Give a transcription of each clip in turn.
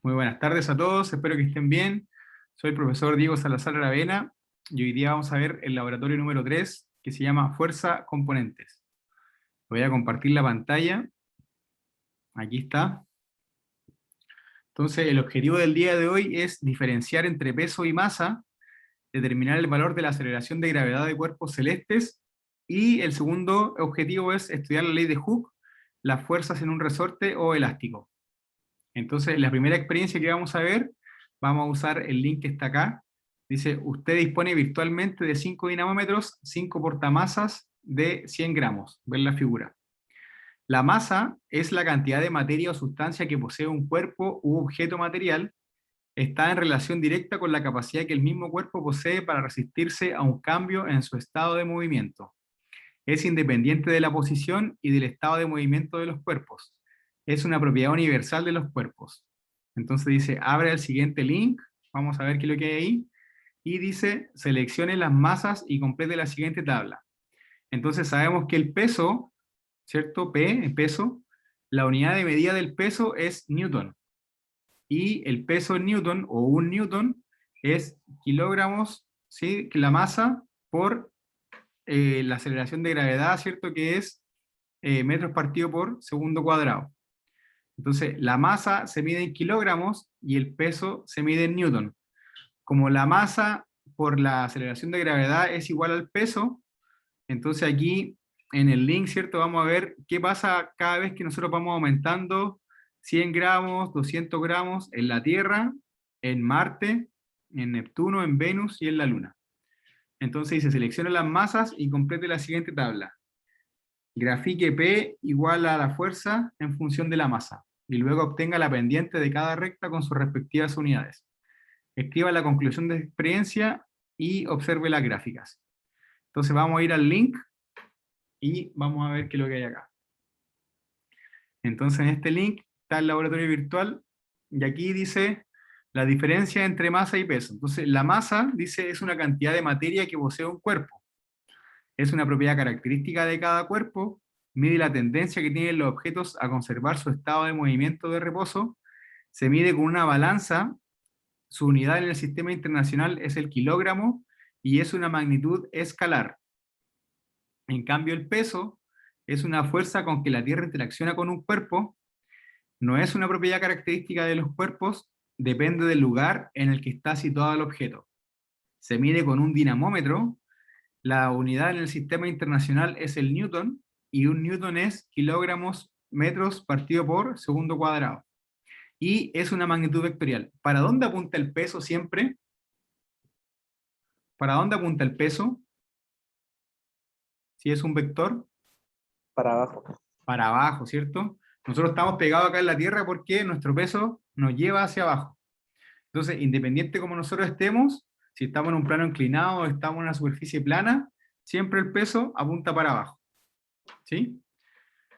Muy buenas tardes a todos, espero que estén bien. Soy el profesor Diego Salazar Aravena y hoy día vamos a ver el laboratorio número 3 que se llama Fuerza Componentes. Voy a compartir la pantalla, aquí está. Entonces el objetivo del día de hoy es diferenciar entre peso y masa, determinar el valor de la aceleración de gravedad de cuerpos celestes y el segundo objetivo es estudiar la ley de Hooke, las fuerzas en un resorte o elástico. Entonces, la primera experiencia que vamos a ver, vamos a usar el link que está acá. Dice, usted dispone virtualmente de 5 dinamómetros, 5 portamasas de 100 gramos. Ver la figura. La masa es la cantidad de materia o sustancia que posee un cuerpo u objeto material. Está en relación directa con la capacidad que el mismo cuerpo posee para resistirse a un cambio en su estado de movimiento. Es independiente de la posición y del estado de movimiento de los cuerpos. Es una propiedad universal de los cuerpos. Entonces dice, abre el siguiente link, vamos a ver qué es lo que hay ahí, y dice, seleccione las masas y complete la siguiente tabla. Entonces sabemos que el peso, ¿cierto? P, el peso, la unidad de medida del peso es newton, y el peso en newton, o un newton, es kilogramos, ¿sí? La masa por la aceleración de gravedad, ¿cierto? Que es metros partido por segundo cuadrado. Entonces, la masa se mide en kilogramos y el peso se mide en newton. Como la masa por la aceleración de gravedad es igual al peso, entonces aquí en el link, ¿cierto? Vamos a ver qué pasa cada vez que nosotros vamos aumentando 100 gramos, 200 gramos en la Tierra, en Marte, en Neptuno, en Venus y en la Luna. Entonces dice, selecciona las masas y complete la siguiente tabla. Grafique P igual a la fuerza en función de la masa, y luego obtenga la pendiente de cada recta con sus respectivas unidades. Escriba la conclusión de experiencia y observe las gráficas. Entonces vamos a ir al link y vamos a ver qué es lo que hay acá. Entonces en este link está el laboratorio virtual, y aquí dice la diferencia entre masa y peso. Entonces la masa, dice, es una cantidad de materia que posee un cuerpo. Es una propiedad característica de cada cuerpo, mide la tendencia que tienen los objetos a conservar su estado de movimiento de reposo, se mide con una balanza, su unidad en el sistema internacional es el kilogramo y es una magnitud escalar. En cambio, el peso es una fuerza con que la Tierra interacciona con un cuerpo, no es una propiedad característica de los cuerpos, depende del lugar en el que está situado el objeto. Se mide con un dinamómetro. La unidad en el sistema internacional es el newton, y un newton es kilogramos metros partido por segundo cuadrado. Y es una magnitud vectorial. ¿Para dónde apunta el peso siempre? ¿Para dónde apunta el peso? Si es un vector, Para abajo. para abajo, ¿cierto? Nosotros estamos pegados acá en la Tierra porque nuestro peso nos lleva hacia abajo. Entonces, independiente como nosotros estemos, si estamos en un plano inclinado o estamos en una superficie plana, siempre el peso apunta para abajo. ¿Sí?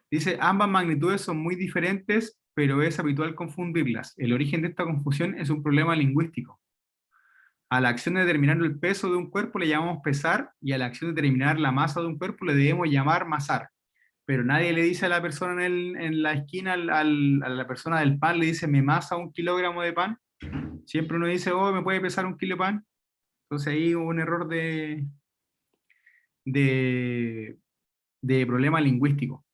Dice, ambas magnitudes son muy diferentes, pero es habitual confundirlas. El origen de esta confusión es un problema lingüístico. A la acción de determinar el peso de un cuerpo le llamamos pesar, y a la acción de determinar la masa de un cuerpo le debemos llamar masar. Pero nadie le dice a la persona en la esquina, a la persona del pan, le dice, me masa 1 kilogramo de pan. Siempre uno dice, oh, me puede pesar 1 kilo de pan. Entonces ahí hubo un error de, de problema lingüístico.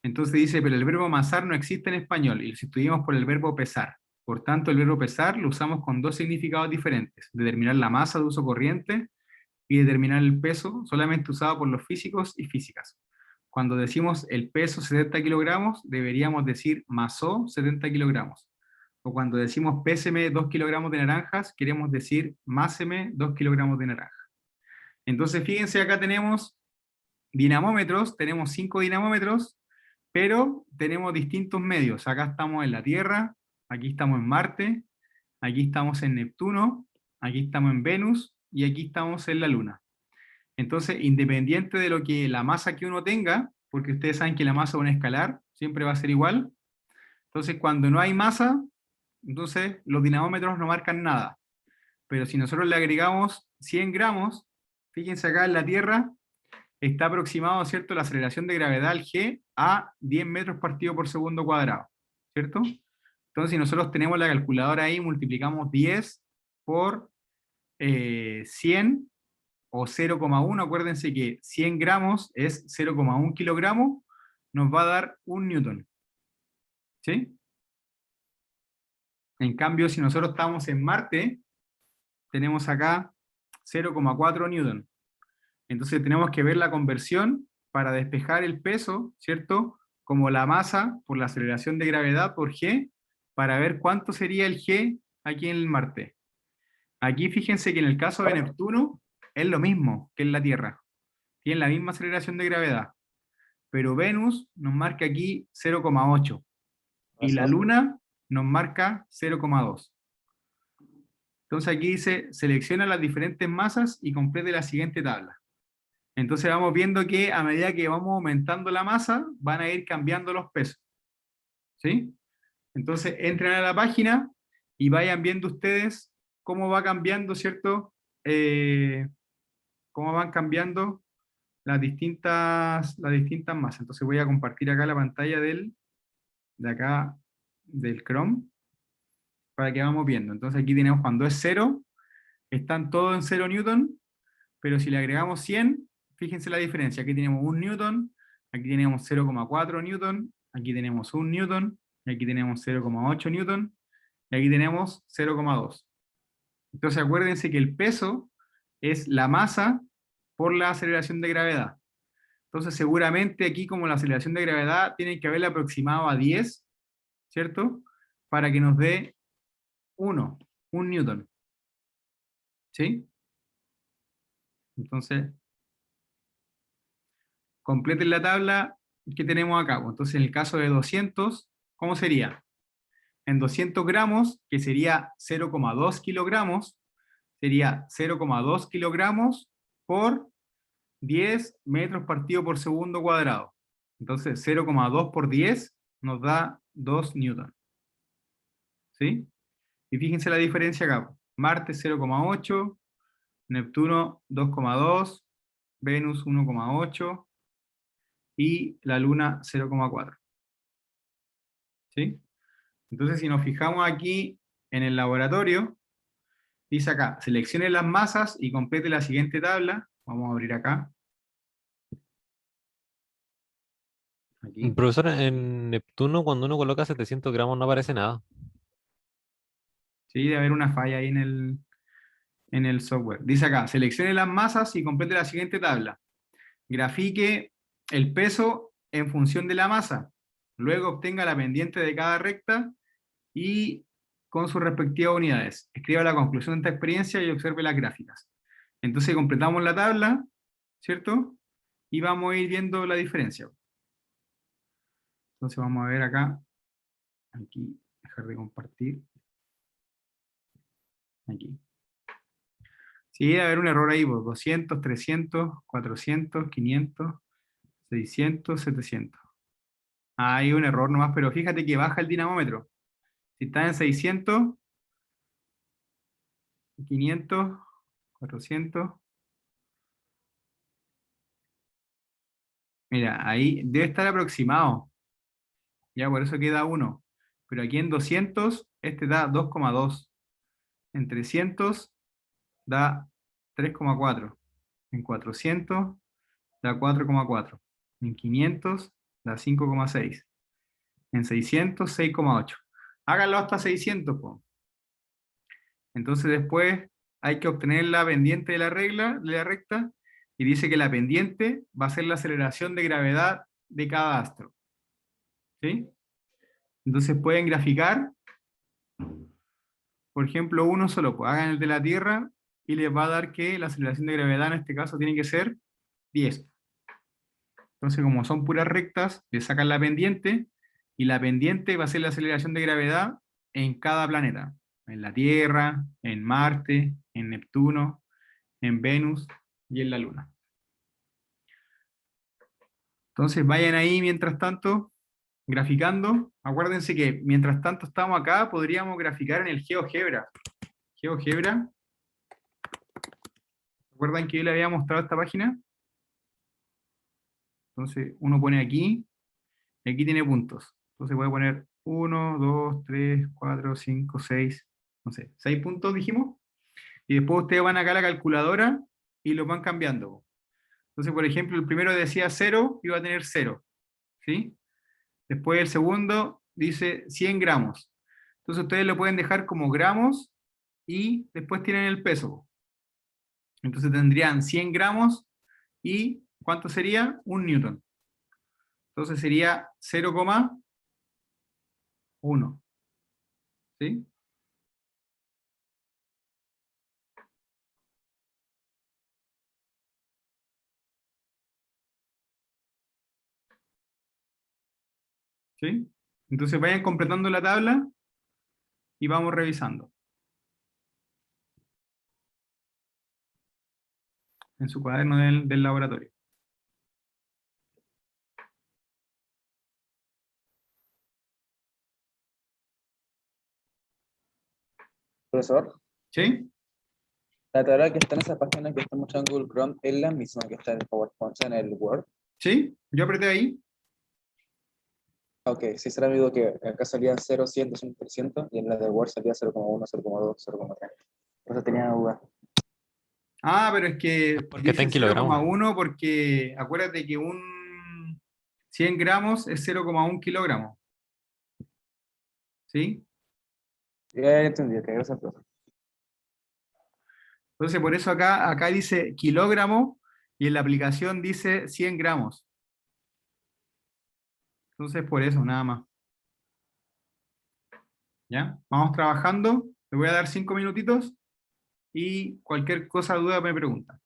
Entonces dice, pero el verbo amasar no existe en español, y lo sustituimos por el verbo pesar. Por tanto, el verbo pesar lo usamos con dos significados diferentes: determinar la masa de uso corriente y determinar el peso, solamente usado por los físicos y físicas. Cuando decimos el peso 70 kilogramos, deberíamos decir masó 70 kilogramos. O cuando decimos péseme 2 kilogramos de naranjas, queremos decir máseme 2 kilogramos de naranja. Entonces fíjense, acá tenemos dinamómetros, tenemos 5 dinamómetros, pero tenemos distintos medios. Acá estamos en la Tierra, aquí estamos en Marte, aquí estamos en Neptuno, aquí estamos en Venus y aquí estamos en la Luna. Entonces, independiente de lo que la masa que uno tenga, porque ustedes saben que la masa es un escalar, siempre va a ser igual. Entonces, cuando no hay masa, entonces los dinamómetros no marcan nada. Pero si nosotros le agregamos 100 gramos, fíjense acá en la Tierra, está aproximado, ¿cierto?, la aceleración de gravedad al G a 10 metros partido por segundo cuadrado, ¿cierto? Entonces, si nosotros tenemos la calculadora ahí, multiplicamos 10 por 100 o 0,1, acuérdense que 100 gramos es 0,1 kilogramo, nos va a dar 1 newton. ¿Sí? En cambio, si nosotros estamos en Marte, tenemos acá 0,4 newton. Entonces tenemos que ver la conversión para despejar el peso, ¿cierto? Como la masa por la aceleración de gravedad por g, para ver cuánto sería el g aquí en el Marte. Aquí fíjense que en el caso de Neptuno es lo mismo que en la Tierra. Tiene la misma aceleración de gravedad. Pero Venus nos marca aquí 0,8 y la Luna nos marca 0,2. Entonces aquí dice, selecciona las diferentes masas y complete la siguiente tabla. Entonces vamos viendo que a medida que vamos aumentando la masa, van a ir cambiando los pesos. ¿Sí? Entonces entren a la página y vayan viendo ustedes cómo va cambiando, ¿cierto? Cómo van cambiando las distintas masas. Entonces voy a compartir acá la pantalla de acá, del Chrome, para que vamos viendo. Entonces aquí tenemos cuando es 0, están todos en 0 newton, pero si le agregamos 100, fíjense la diferencia. Aquí tenemos 1 newton, aquí tenemos 0,4 newton, aquí tenemos 1 newton, y aquí tenemos 0,8 newton, y aquí tenemos 0,2. Entonces acuérdense que el peso es la masa por la aceleración de gravedad. Entonces seguramente aquí, como la aceleración de gravedad tiene que haberla aproximado a 10, ¿cierto? Para que nos dé 1 newton. ¿Sí? Entonces, completen la tabla que tenemos acá. Entonces, en el caso de 200, ¿cómo sería? En 200 gramos, que sería 0,2 kilogramos, sería 0,2 kilogramos por 10 metros partido por segundo cuadrado. Entonces, 0,2 por 10 nos da 2 newton. ¿Sí? Y fíjense la diferencia acá. Marte 0,8, Neptuno 2,2, Venus 1,8 y la Luna 0,4. ¿Sí? Entonces, si nos fijamos aquí en el laboratorio, dice acá, seleccione las masas y complete la siguiente tabla. Vamos a abrir acá. Aquí. Profesor, en Neptuno, cuando uno coloca 700 gramos no aparece nada. Sí, debe haber una falla ahí en el software. Dice acá, seleccione las masas y complete la siguiente tabla. Grafique el peso en función de la masa. Luego obtenga la pendiente de cada recta y con sus respectivas unidades. Escriba la conclusión de esta experiencia y observe las gráficas. Entonces completamos la tabla, ¿cierto? Y vamos a ir viendo la diferencia. Entonces vamos a ver acá, aquí, dejar de compartir, aquí. Sí, debe haber un error ahí, pues, 200, 300, 400, 500, 600, 700. Ah, hay un error nomás, pero fíjate que baja el dinamómetro. Si está en 600, 500, 400, mira, ahí debe estar aproximado. Ya, por eso queda 1. Pero aquí en 200, este da 2,2. En 300 da 3,4. En 400 da 4,4. En 500 da 5,6. En 600, 6,8. Háganlo hasta 600, po. Entonces después hay que obtener la pendiente de la regla, de la recta, y dice que la pendiente va a ser la aceleración de gravedad de cada astro. ¿Sí? Entonces pueden graficar, por ejemplo, uno solo, pues hagan el de la Tierra y les va a dar que la aceleración de gravedad en este caso tiene que ser 10. Entonces, como son puras rectas, le sacan la pendiente, y la pendiente va a ser la aceleración de gravedad en cada planeta. En la Tierra, en Marte, en Neptuno, en Venus y en la Luna. Entonces vayan ahí mientras tanto graficando. Acuérdense que mientras tanto estamos acá, podríamos graficar en el GeoGebra. GeoGebra. ¿Recuerdan que yo le había mostrado esta página? Entonces uno pone aquí, y aquí tiene puntos. Entonces voy a poner 1, 2, 3, 4, 5, 6, no sé, 6 puntos dijimos. Y después ustedes van acá a la calculadora y los van cambiando. Entonces, por ejemplo, el primero decía 0 y va a tener 0, ¿sí? Después el segundo dice 100 gramos. Entonces ustedes lo pueden dejar como gramos y después tienen el peso. Entonces tendrían 100 gramos y ¿cuánto sería? 1 newton. Entonces sería 0,1, ¿sí? ¿Sí? Entonces vayan completando la tabla y vamos revisando en su cuaderno del laboratorio. Profesor, ¿Sí? la tabla que está en esa página que está mostrando en Google Chrome es la misma que está en el PowerPoint, o sea, en el Word. ¿Sí? Yo apreté ahí. Ok, sí será amigo que acá salía 0, 100, 200, 300 y en la de Word salía 0,1, 0,2, 0,3. Por eso tenía duda. Ah, pero es que Porque está dice en cero coma kilogramos. uno porque acuérdate que un 100 gramos es 0,1 kilogramos. ¿Sí? Ya entendí, que gracias, profe. Entonces, por eso acá dice kilogramo y en la aplicación dice 100 gramos. Entonces, por eso, nada más. ¿Ya? Vamos trabajando. Le voy a dar 5 minutitos y cualquier cosa, duda, me pregunta.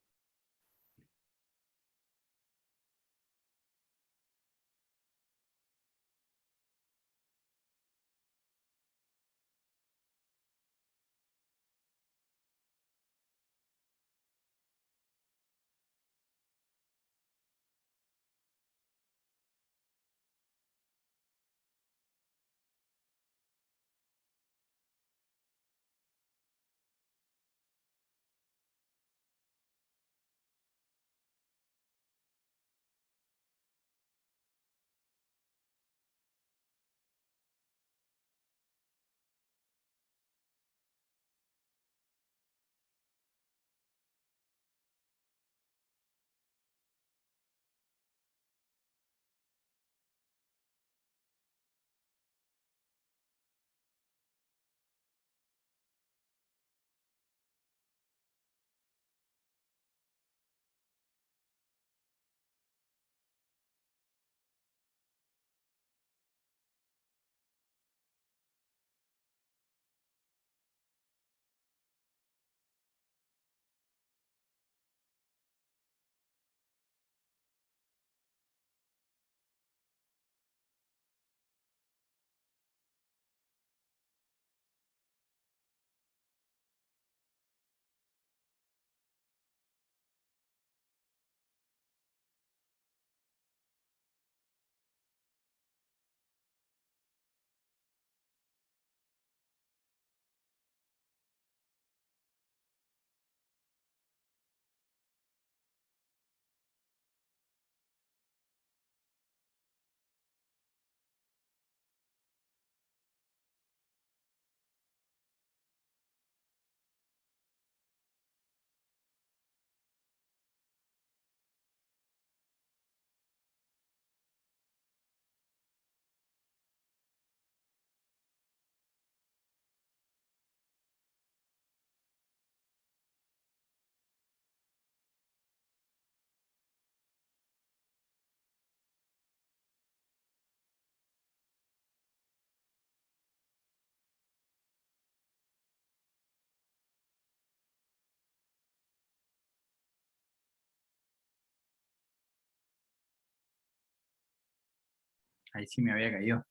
Ahí sí me había caído.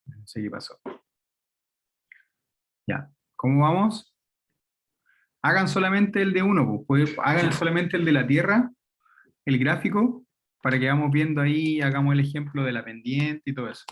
No sé qué pasó. Ya. ¿Cómo vamos? Hagan solamente el de uno, pues. Hagan solamente el de la Tierra, el gráfico, para que vamos viendo ahí, hagamos el ejemplo de la pendiente y todo eso.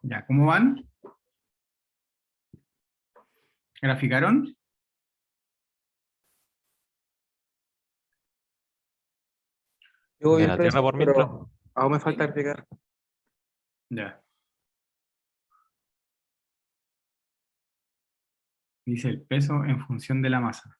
Ya, ¿cómo van? ¿Graficaron? Yo voy De bien, la Tierra profesor, por mientras. pero aún me falta explicar. Ya. Dice el peso en función de la masa.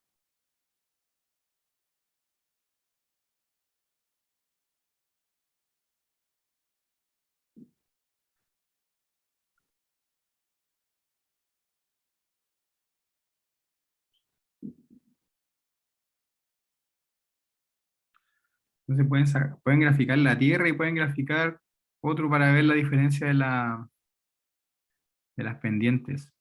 Entonces pueden graficar la Tierra y pueden graficar otro para ver la diferencia de las pendientes.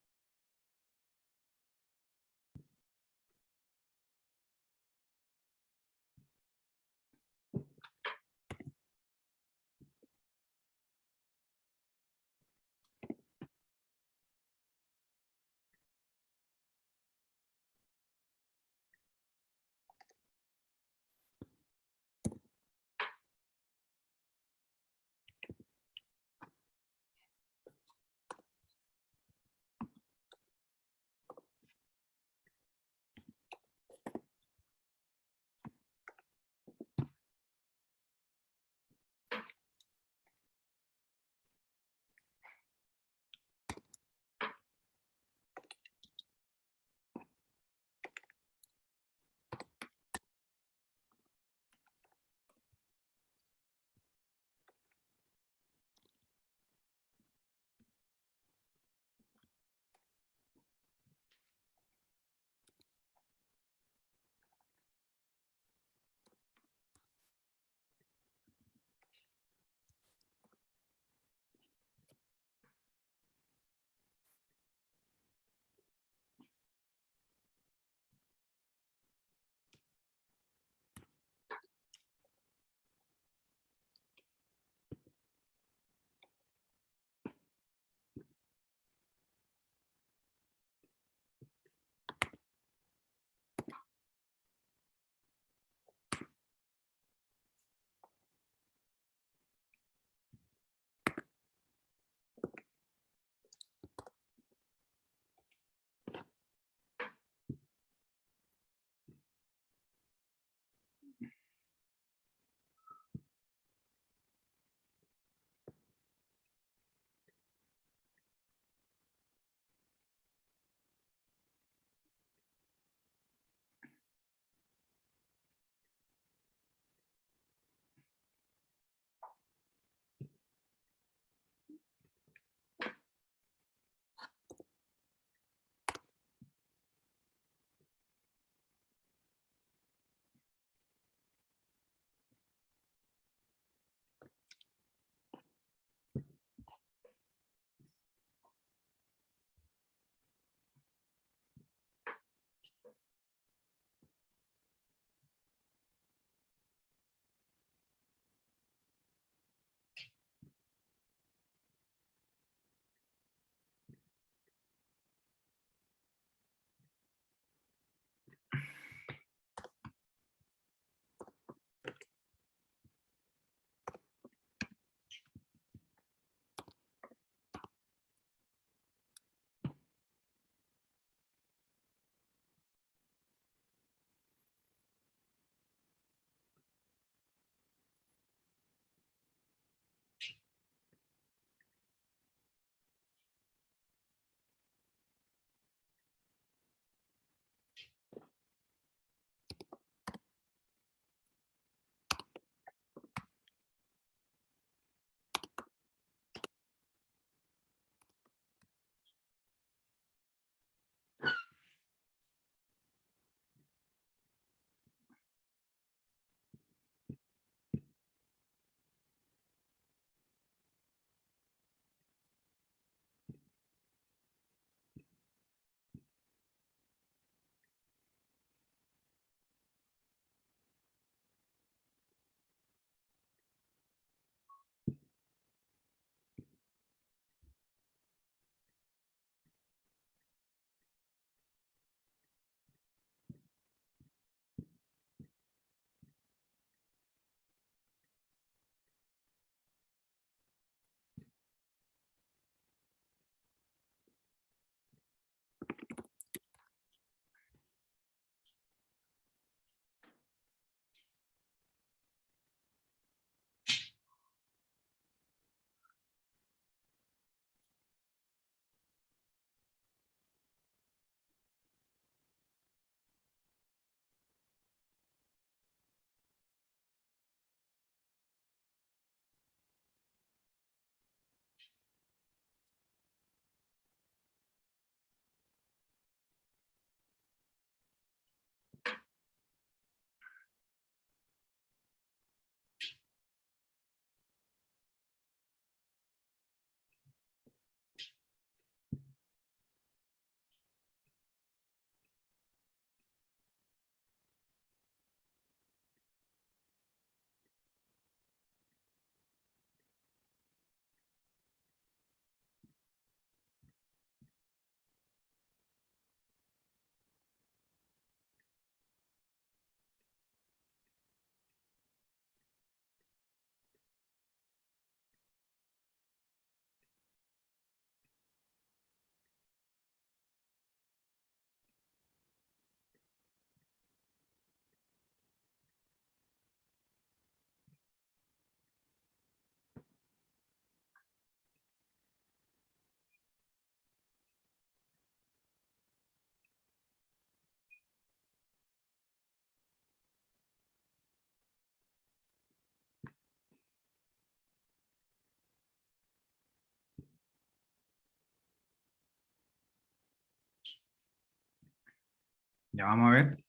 Ya vamos a ver.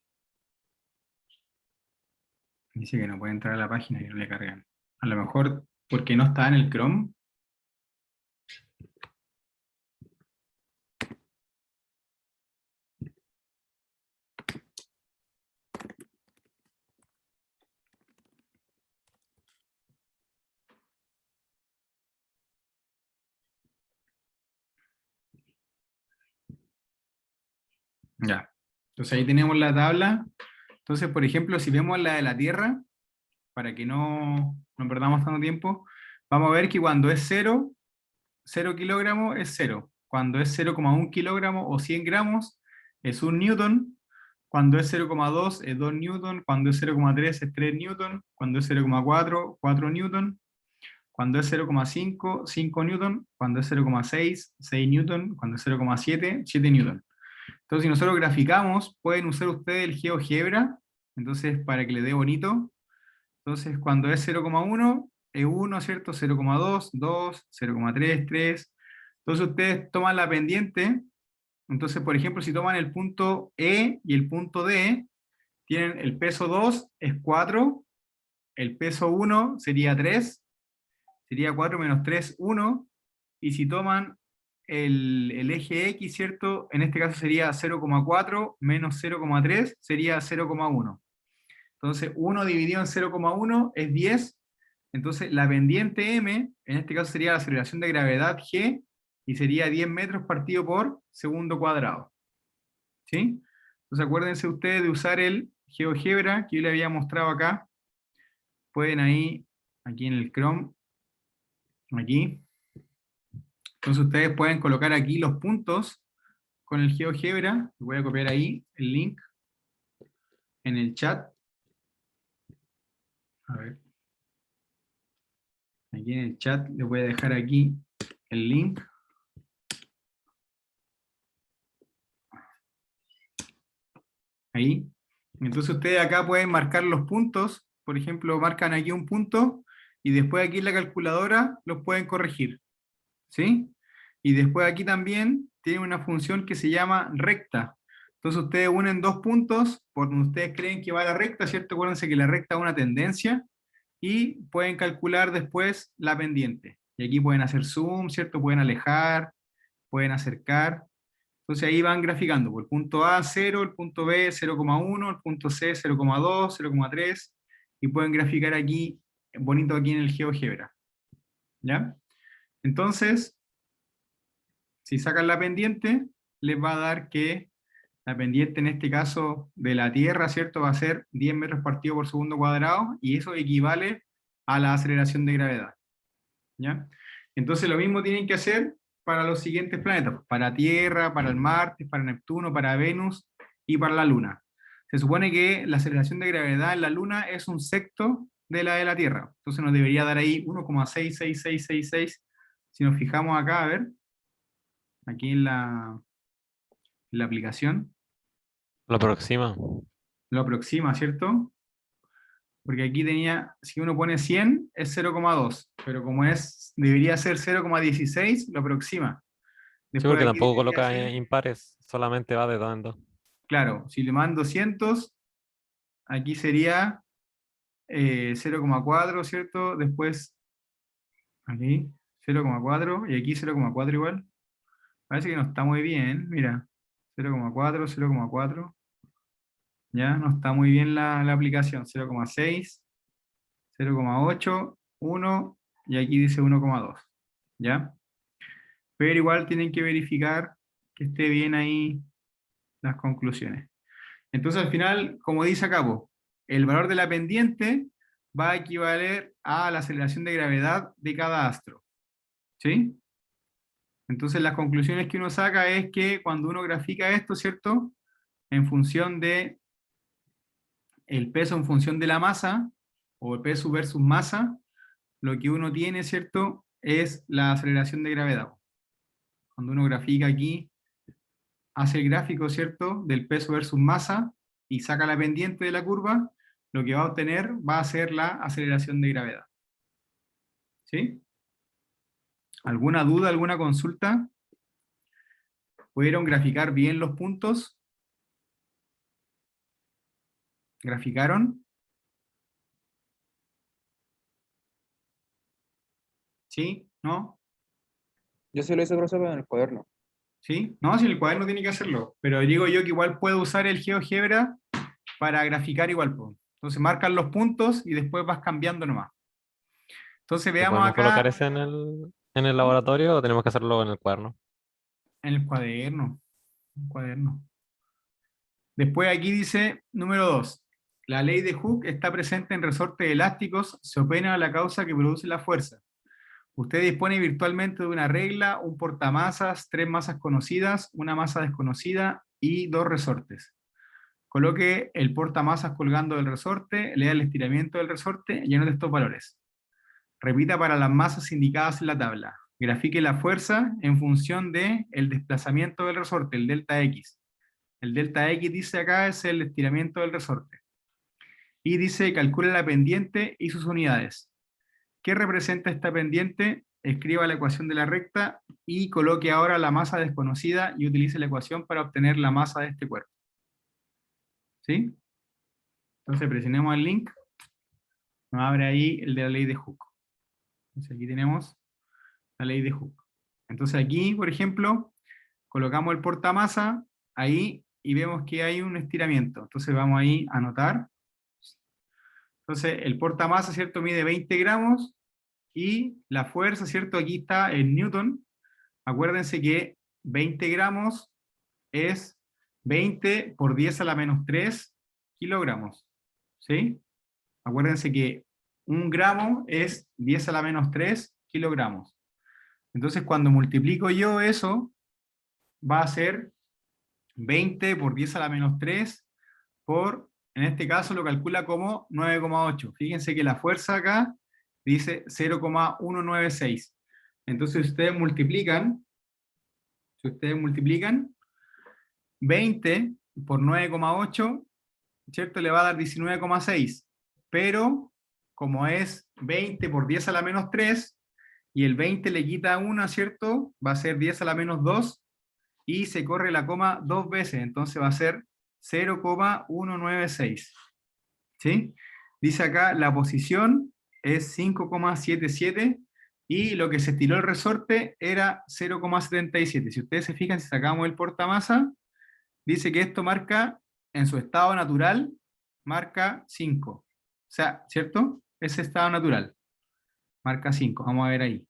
Dice que no puede entrar a la página y no le cargan. A lo mejor porque no está en el Chrome. Ya. Entonces ahí tenemos la tabla. Entonces, por ejemplo, si vemos la de la Tierra, para que no perdamos tanto tiempo, vamos a ver que cuando es 0 kilogramos es 0. Cuando es 0,1 kilogramo o 100 gramos es 1 newton. Cuando es 0,2 es 2 newton. Cuando es 0,3 es 3 newton. Cuando es 0,4, 4 newton. Cuando es 0,5, 5 newton. Cuando es 0,6, 6 newton. Cuando es 0,7, 7 newton. Entonces, si nosotros graficamos, pueden usar ustedes el GeoGebra, entonces para que le dé bonito. Entonces, cuando es 0,1, es 1, ¿cierto? 0,2, 2, 0,3, 3. Entonces, ustedes toman la pendiente. Entonces, por ejemplo, si toman el punto E y el punto D, tienen el peso 2 es 4, el peso 1 sería 3, sería 4 menos 3, 1, y si toman el eje X, ¿cierto? En este caso sería 0,4 menos 0,3, sería 0,1. Entonces, 1 dividido en 0,1 es 10. Entonces, la pendiente M, en este caso sería la aceleración de gravedad G, y sería 10 metros partido por segundo cuadrado. ¿Sí? Entonces, acuérdense ustedes de usar el GeoGebra, que yo les había mostrado acá. Pueden ahí, aquí en el Chrome, aquí. Entonces, ustedes pueden colocar aquí los puntos con el GeoGebra. Voy a copiar ahí el link en el chat. A ver. Aquí en el chat les voy a dejar aquí el link. Ahí. Entonces ustedes acá pueden marcar los puntos. Por ejemplo, marcan aquí un punto y después aquí en la calculadora los pueden corregir. ¿Sí? Y después aquí también tiene una función que se llama recta. Entonces ustedes unen dos puntos por donde ustedes creen que va la recta, ¿cierto? Acuérdense que la recta es una tendencia y pueden calcular después la pendiente. Y aquí pueden hacer zoom, ¿cierto? Pueden alejar, pueden acercar. Entonces ahí van graficando, por el punto A 0, el punto B 0,1, el punto C 0,2, 0,3, y pueden graficar aquí, bonito aquí en el GeoGebra. ¿Ya? Entonces, si sacan la pendiente, les va a dar que la pendiente en este caso de la Tierra, ¿cierto? Va a ser 10 metros partido por segundo cuadrado, y eso equivale a la aceleración de gravedad. ¿Ya? Entonces lo mismo tienen que hacer para los siguientes planetas, para Tierra, para el Marte, para Neptuno, para Venus y para la Luna. Se supone que la aceleración de gravedad en la Luna es un sexto de la de la Tierra, entonces nos debería dar ahí 1,66666. Si nos fijamos acá, a ver, aquí en la aplicación, Lo aproxima. lo aproxima, ¿cierto? Porque aquí tenía, si uno pone 100, es 0,2, pero como debería ser 0,16, lo aproxima. Sí, Después porque aquí tampoco debería coloca ser, impares, solamente va de dos en dos. claro, si le mando 200, aquí sería 0,4, ¿cierto? Después, aquí, 0,4, y aquí 0,4 igual. Parece que no está muy bien, mira, 0,4, 0,4. Ya, no está muy bien la aplicación, 0,6, 0,8, 1, y aquí dice 1,2. ¿Ya? Pero igual tienen que verificar que esté bien ahí las conclusiones. Entonces al final, como dice acá, po, el valor de la pendiente va a equivaler a la aceleración de gravedad de cada astro. ¿Sí? Entonces las conclusiones que uno saca es que cuando uno grafica esto, ¿cierto? En función de el peso en función de la masa, o el peso versus masa, lo que uno tiene, ¿cierto? Es la aceleración de gravedad. Cuando uno grafica aquí, hace el gráfico, ¿cierto?, del peso versus masa y saca la pendiente de la curva, lo que va a obtener va a ser la aceleración de gravedad. ¿Sí? ¿Alguna duda, alguna consulta? ¿Pudieron graficar bien los puntos? ¿Graficaron? ¿Sí? ¿No? Yo sí lo hice, profesor, pero en el cuaderno. ¿Sí? No, si el cuaderno tiene que hacerlo. Pero digo yo que igual puedo usar el GeoGebra para graficar igual, po. Entonces marcan los puntos y después vas cambiando nomás. Entonces ¿Y veamos podemos colocar acá ese en el laboratorio o tenemos que hacerlo en el cuaderno? en el cuaderno. Un cuaderno. Después aquí dice, número 2. La ley de Hooke está presente en resortes elásticos, se opera a la causa que produce la fuerza. Usted dispone virtualmente de una regla, un portamasas, 3 masas conocidas, una masa desconocida y 2 resortes. Coloque el portamasas colgando del resorte, lea el estiramiento del resorte y anote estos valores. Repita para las masas indicadas en la tabla. Grafique la fuerza en función del desplazamiento del resorte, el delta X. El delta X dice acá es el estiramiento del resorte. Y dice calcula la pendiente y sus unidades. ¿Qué representa esta pendiente? Escriba la ecuación de la recta y coloque ahora la masa desconocida y utilice la ecuación para obtener la masa de este cuerpo. ¿Sí? Entonces presionemos el link, nos abre ahí el de la ley de Hooke. Entonces aquí tenemos la ley de Hooke. Entonces aquí, por ejemplo, colocamos el portamasa ahí y vemos que hay un estiramiento. Entonces vamos ahí a anotar. Entonces el portamasa, ¿cierto? Mide 20 gramos y la fuerza, ¿cierto? Aquí está en Newton. Acuérdense que 20 gramos es 20 por 10 a la menos 3 kilogramos. ¿Sí? Acuérdense que 1 gramo es 10 a la menos 3 kilogramos. Entonces cuando multiplico yo eso, va a ser 20 por 10 a la menos 3 por, en este caso lo calcula como 9,8. Fíjense que la fuerza acá dice 0,196. Entonces si ustedes multiplican 20 por 9,8, ¿cierto? Le va a dar 19,6. Pero como es 20 por 10 a la menos 3, y el 20 le quita 1, ¿cierto? Va a ser 10 a la menos 2, y se corre la coma 2 veces, entonces va a ser 0,196. ¿Sí? Dice acá, la posición es 5,77 y lo que se estiró el resorte era 0,77. Si ustedes se fijan, si sacamos el portamasa, dice que esto marca, en su estado natural, marca 5. O sea, ¿cierto? Ese estado natural, marca 5. Vamos a ver ahí.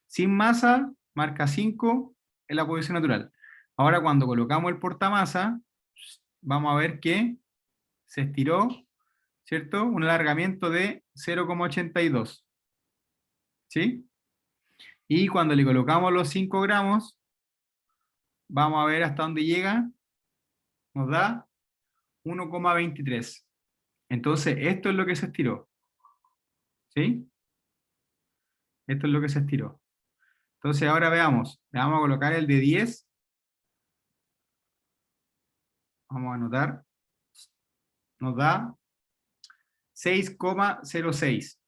Sin masa, marca 5 en la posición natural. Ahora cuando colocamos el portamasa, vamos a ver que se estiró, ¿cierto? Un alargamiento de 0,82. ¿Sí? Y cuando le colocamos los 5 gramos, vamos a ver hasta dónde llega, nos da 1,23. Entonces, esto es lo que se estiró. ¿Sí? Esto es lo que se estiró. Entonces, ahora veamos. Le vamos a colocar el de 10. Vamos a anotar. Nos da 6,06.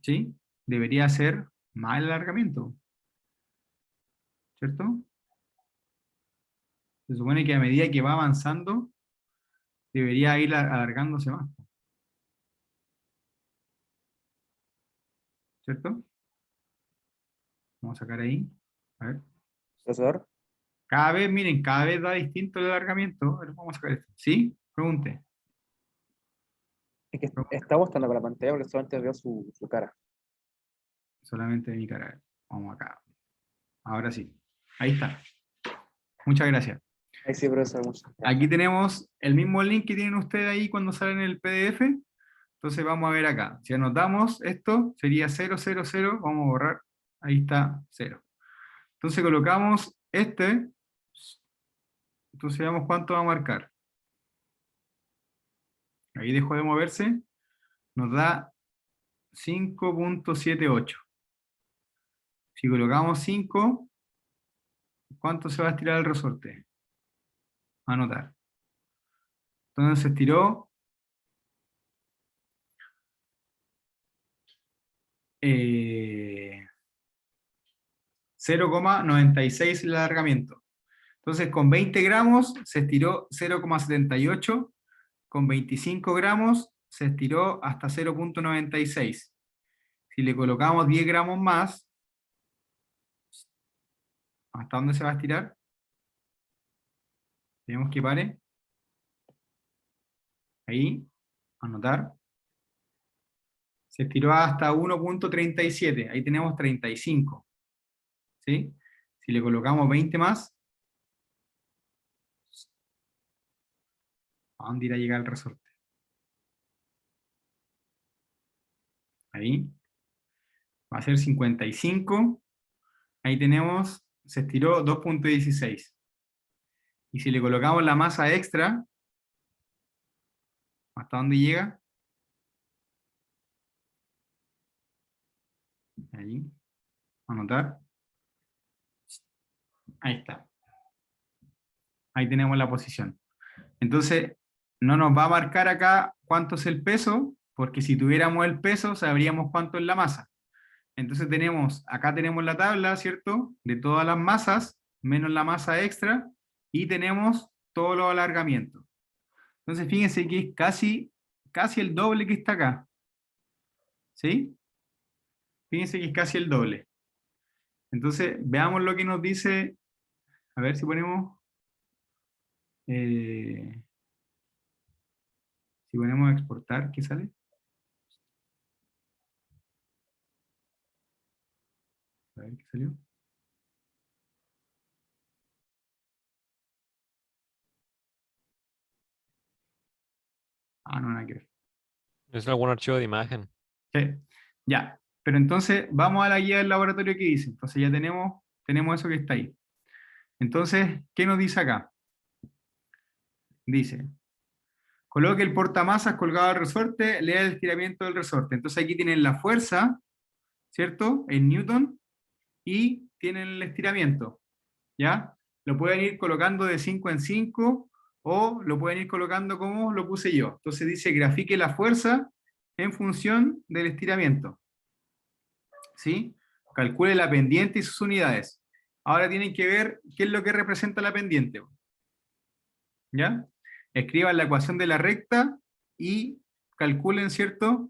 ¿Sí? Debería ser más el alargamiento. ¿Cierto? Se supone que a medida que va avanzando, debería ir alargándose más. ¿Cierto? Vamos a sacar ahí. A ver. Profesor, Cada vez, miren, cada vez da distinto el alargamiento. A ver, vamos a sacar esto. ¿Sí? Pregunte. es que está mostrando con la pantalla porque solamente veo su cara. Solamente mi cara. Vamos acá. Ahora sí. Ahí está. Muchas gracias. Ahí sí, profesor, muchas gracias. Aquí tenemos el mismo link que tienen ustedes ahí cuando salen el PDF. Entonces vamos a ver acá. Si anotamos esto, sería 0, 0, 0. Vamos a borrar. Ahí está 0. Entonces colocamos este. Entonces veamos cuánto va a marcar. Ahí dejó de moverse. Nos da 5,78. Si colocamos 5, ¿cuánto se va a estirar el resorte? Anotar. Entonces se estiró 0,96 el alargamiento. Entonces con 20 gramos se estiró 0,78 con 25 gramos se estiró hasta 0,96. Si le colocamos 10 gramos más, ¿hasta dónde se va a estirar? Tenemos que pare. Ahí, anotar. Se estiró hasta 1,37. Ahí tenemos 35. ¿Sí? Si le colocamos 20 más, ¿a dónde irá a llegar el resorte? Ahí. Va a ser 55. Ahí tenemos, se estiró 2,16. Y si le colocamos la masa extra, ¿hasta dónde llega? Ahí. Anotar. Ahí está. Ahí tenemos la posición. Entonces, no nos va a marcar acá cuánto es el peso, porque si tuviéramos el peso, sabríamos cuánto es la masa. Entonces acá tenemos la tabla, ¿cierto? De todas las masas, menos la masa extra, y tenemos todos los alargamientos. Entonces, fíjense que es casi el doble que está acá. ¿Sí? Fíjense que es casi el doble. Entonces, veamos lo que nos dice. A ver si ponemos... eh, si ponemos exportar, ¿qué sale? A ver qué salió. Ah, no, nada que ver. Es algún archivo de imagen. Sí. Ya. Pero entonces, vamos a la guía del laboratorio que dice. Entonces ya tenemos eso que está ahí. Entonces, ¿qué nos dice acá? Dice, coloque el portamasas colgado al resorte, lea el estiramiento del resorte. Entonces aquí tienen la fuerza, ¿cierto? En Newton, y tienen el estiramiento, ¿ya? Lo pueden ir colocando de 5 en 5, o lo pueden ir colocando como lo puse yo. Entonces dice, grafique la fuerza en función del estiramiento, ¿sí? Calcule la pendiente y sus unidades. Ahora tienen que ver qué es lo que representa la pendiente, ¿ya? Escriban la ecuación de la recta y calculen, ¿cierto?,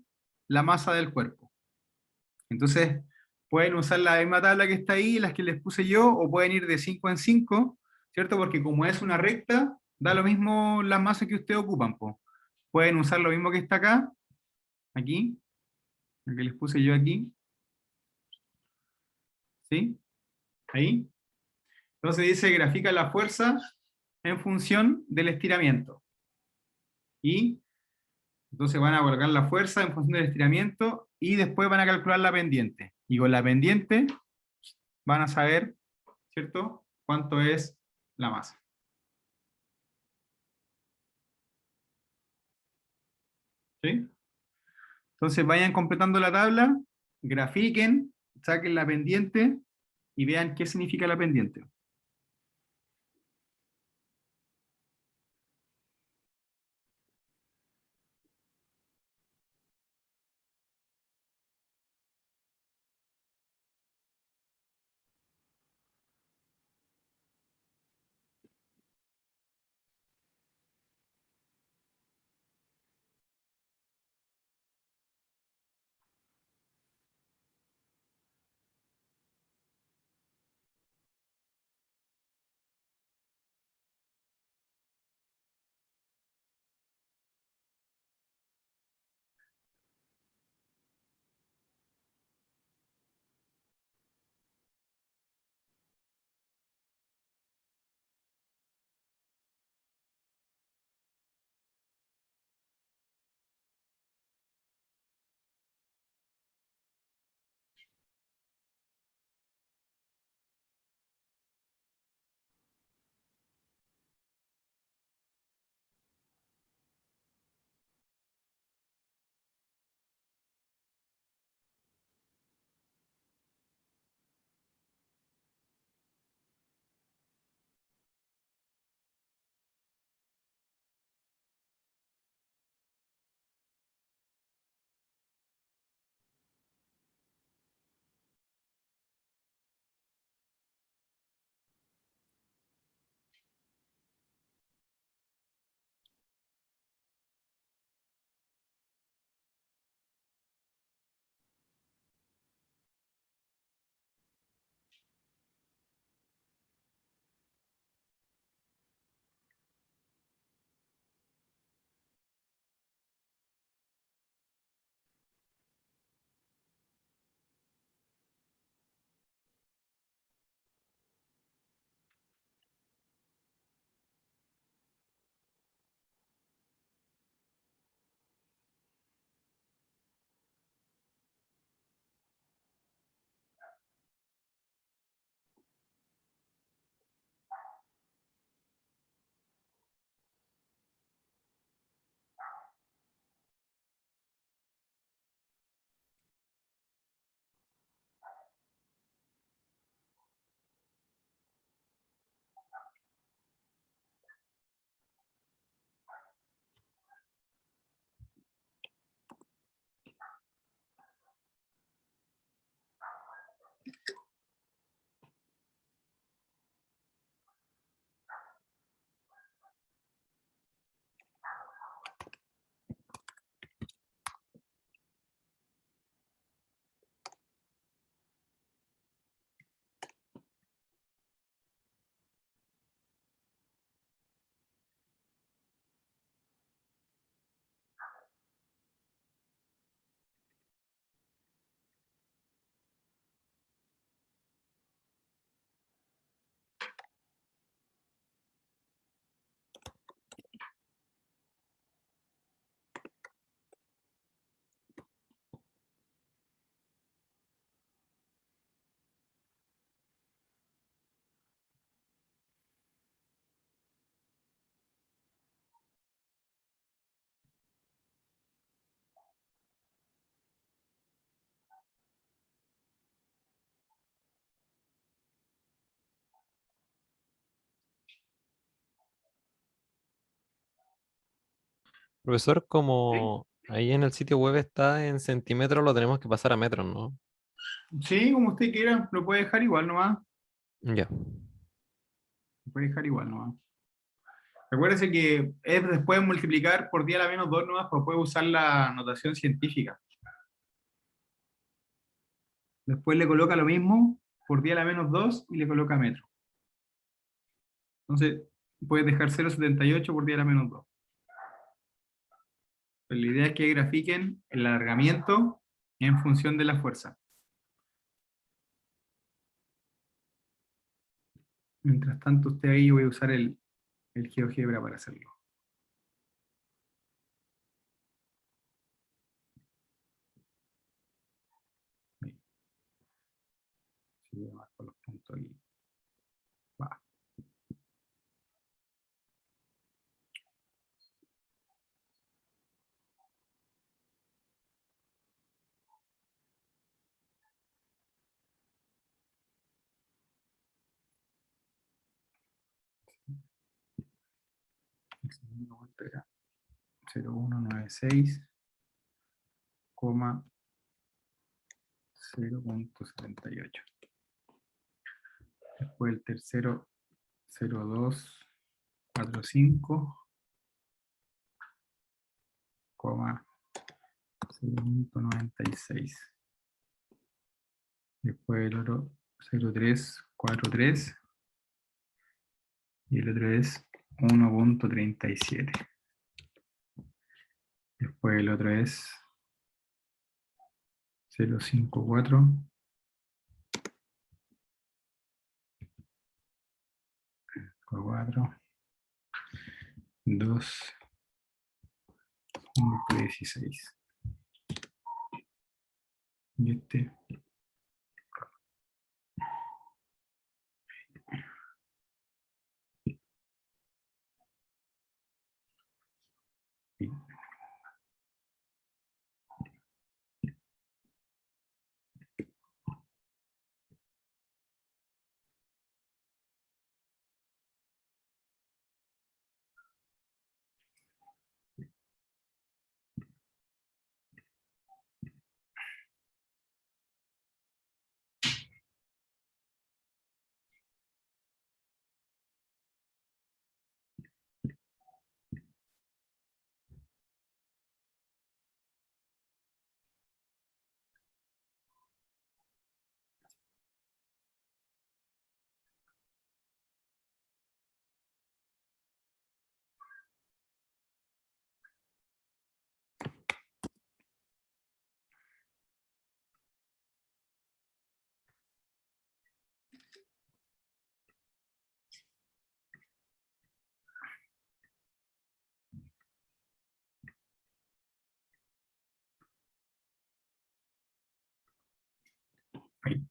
la masa del cuerpo. Entonces, pueden usar la misma tabla que está ahí, las que les puse yo, o pueden ir de 5 en 5, ¿cierto? Porque como es una recta, da lo mismo las masas que ustedes ocupan, po. Pueden usar lo mismo que está acá, aquí, lo que les puse yo aquí, ¿sí? Ahí. Entonces dice, grafica la fuerza en función del estiramiento. Y entonces van a colocar la fuerza en función del estiramiento y después van a calcular la pendiente. Y con la pendiente van a saber, ¿cierto?, cuánto es la masa. ¿Sí? Entonces vayan completando la tabla, grafiquen, saquen la pendiente y vean qué significa la pendiente. Profesor, ¿Sí? como ahí en el sitio web está en centímetros, lo tenemos que pasar a metros, ¿no? Sí, como usted quiera, lo puede dejar igual nomás. Ya. Lo puede dejar igual nomás. Recuérdese que es después multiplicar por 10 a la menos 2 nomás, pues puede usar la notación científica. Después le coloca lo mismo por 10 a la menos 2 y le coloca metro. Entonces, puedes dejar 0,78 por 10 a la menos 2. Pero la idea es que grafiquen el alargamiento en función de la fuerza. Mientras tanto, usted ahí, yo voy a usar el GeoGebra para hacerlo. Ahí. Sí, marco los puntos ahí. Va. El segundo vuelta era 0,196, 0,78. Después el tercero 0,245, 0,96. Después el otro 0,343 y el otro es 1,37. Después el otro es 0,54, 4, 2,16. Y este. Ahí.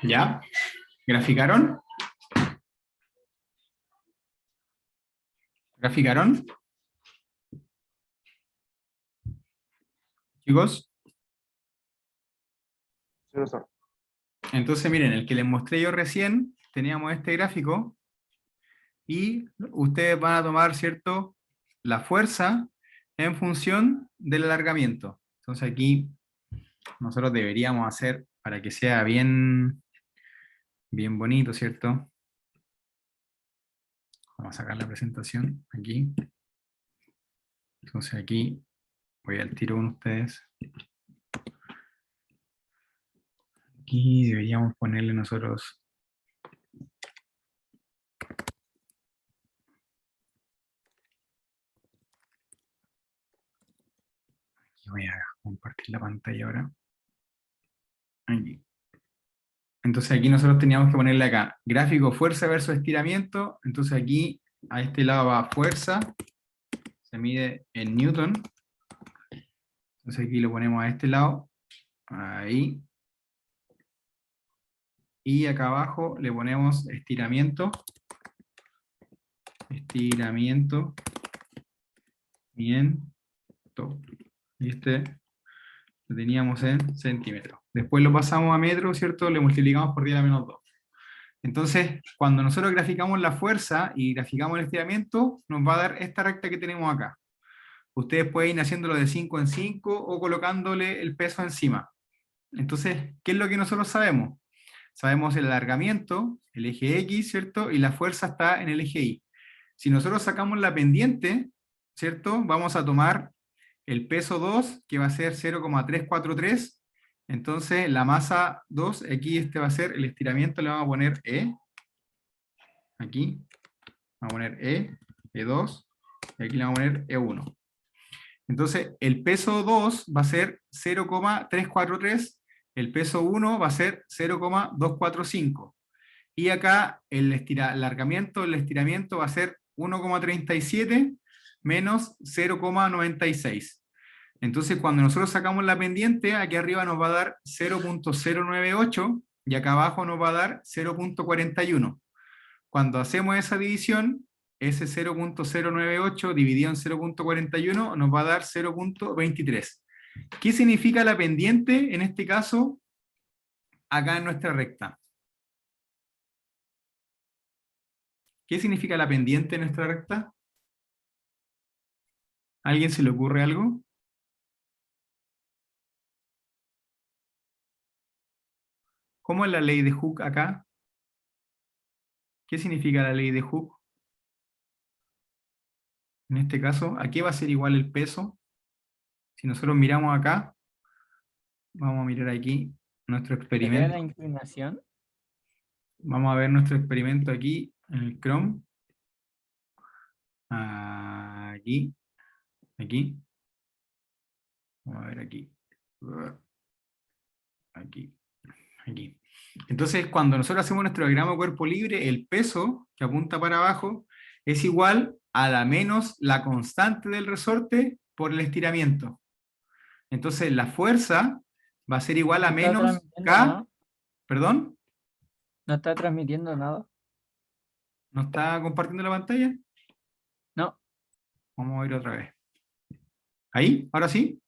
¿Ya? ¿Graficaron? ¿Graficaron? Chicos, Sí, profesor. entonces miren, el que les mostré yo recién, teníamos este gráfico, y ustedes van a tomar, ¿cierto?, la fuerza en función del alargamiento. Entonces aquí nosotros deberíamos hacer, para que sea bien, bien bonito, ¿cierto? Vamos a sacar la presentación aquí. Entonces aquí voy al tiro con ustedes. Aquí deberíamos ponerle nosotros... Aquí voy a compartir la pantalla ahora. Aquí. Entonces aquí nosotros teníamos que ponerle acá, gráfico fuerza versus estiramiento. Entonces aquí, a este lado va fuerza, se mide en Newton. Entonces aquí lo ponemos a este lado, ahí. Y acá abajo le ponemos estiramiento. Estiramiento. Bien. Y este lo teníamos en centímetros. Después lo pasamos a metros, ¿cierto? Le multiplicamos por 10 a la menos 2. Entonces, cuando nosotros graficamos la fuerza y graficamos el estiramiento, nos va a dar esta recta que tenemos acá. Ustedes pueden ir haciéndolo de 5 en 5 o colocándole el peso encima. Entonces, ¿qué es lo que nosotros sabemos? Sabemos el alargamiento, el eje X, ¿cierto? Y la fuerza está en el eje Y. Si nosotros sacamos la pendiente, ¿cierto? Vamos a tomar el peso 2, que va a ser 0,343. Entonces, la masa 2, aquí este va a ser el estiramiento, le vamos a poner E. Aquí, vamos a poner E, E2, y aquí le vamos a poner E1. Entonces, el peso 2 va a ser 0,343, el peso 1 va a ser 0,245. Y acá el alargamiento, el estiramiento va a ser 1,37 menos 0,96. Entonces, cuando nosotros sacamos la pendiente, aquí arriba nos va a dar 0,098 y acá abajo nos va a dar 0,41. Cuando hacemos esa división, ese 0,098 dividido en 0,41 nos va a dar 0,23. ¿Qué significa la pendiente en este caso acá en nuestra recta? ¿Qué significa la pendiente en nuestra recta? ¿A alguien se le ocurre algo? ¿Cómo es la ley de Hooke acá? ¿Qué significa la ley de Hooke? En este caso, ¿a qué va a ser igual el peso? Si nosotros miramos acá, vamos a mirar aquí nuestro ¿Sería experimento. la inclinación? Vamos a ver nuestro experimento aquí en el Chrome. Aquí. Aquí. Vamos a ver aquí. Aquí. Aquí. Entonces, cuando nosotros hacemos nuestro diagrama de cuerpo libre, el peso que apunta para abajo es igual a la menos la constante del resorte por el estiramiento. Entonces, la fuerza va a ser igual a ¿No está menos transmitiendo K. nada? ¿Perdón? ¿No está transmitiendo nada? ¿No está compartiendo la pantalla? No, Vamos a ir otra vez. ¿Ahí? ¿Ahora sí?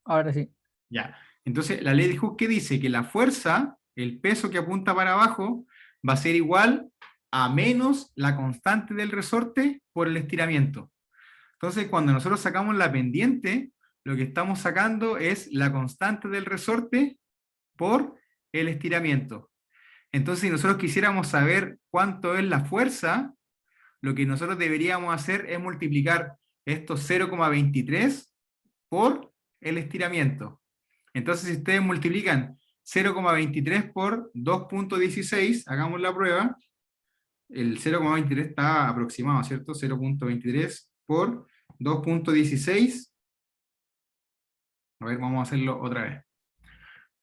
ahora sí. Ya. Entonces, la ley de Hooke, ¿qué dice? Que la fuerza, el peso que apunta para abajo, va a ser igual a menos la constante del resorte por el estiramiento. Entonces, cuando nosotros sacamos la pendiente, lo que estamos sacando es la constante del resorte por el estiramiento. Entonces, si nosotros quisiéramos saber cuánto es la fuerza, lo que nosotros deberíamos hacer es multiplicar estos 0,23 por el estiramiento. Entonces, si ustedes multiplican 0,23 por 2,16, hagamos la prueba, el 0,23 está aproximado, ¿cierto? 0,23 por 2,16. A ver, vamos a hacerlo otra vez.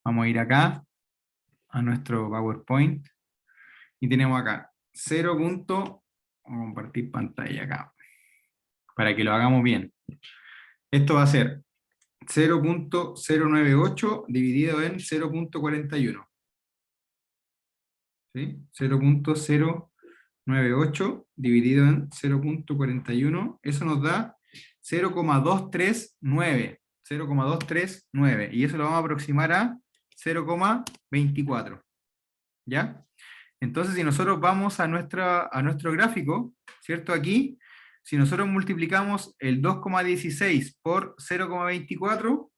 Vamos a ir acá, a nuestro PowerPoint, y tenemos acá 0. Vamos a compartir pantalla acá, para que lo hagamos bien. Esto va a ser 0,098 dividido en 0,41. ¿sí? 0.098 dividido en 0.41, eso nos da 0,239. 0,239. Y eso lo vamos a aproximar a 0,24. ¿Ya? Entonces, si nosotros vamos a nuestro gráfico, ¿cierto? Aquí, si nosotros multiplicamos el 2,16 por 0,24,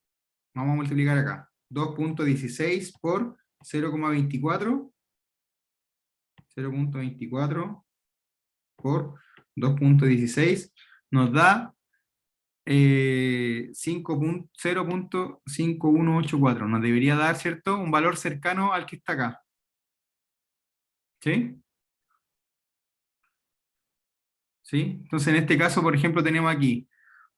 vamos a multiplicar acá. 2.16 por 0,24, 0.24 por 2.16, nos da 0.5184. Nos debería dar, ¿cierto? Un valor cercano al que está acá. ¿Sí? ¿Sí? Entonces, en este caso, por ejemplo, tenemos aquí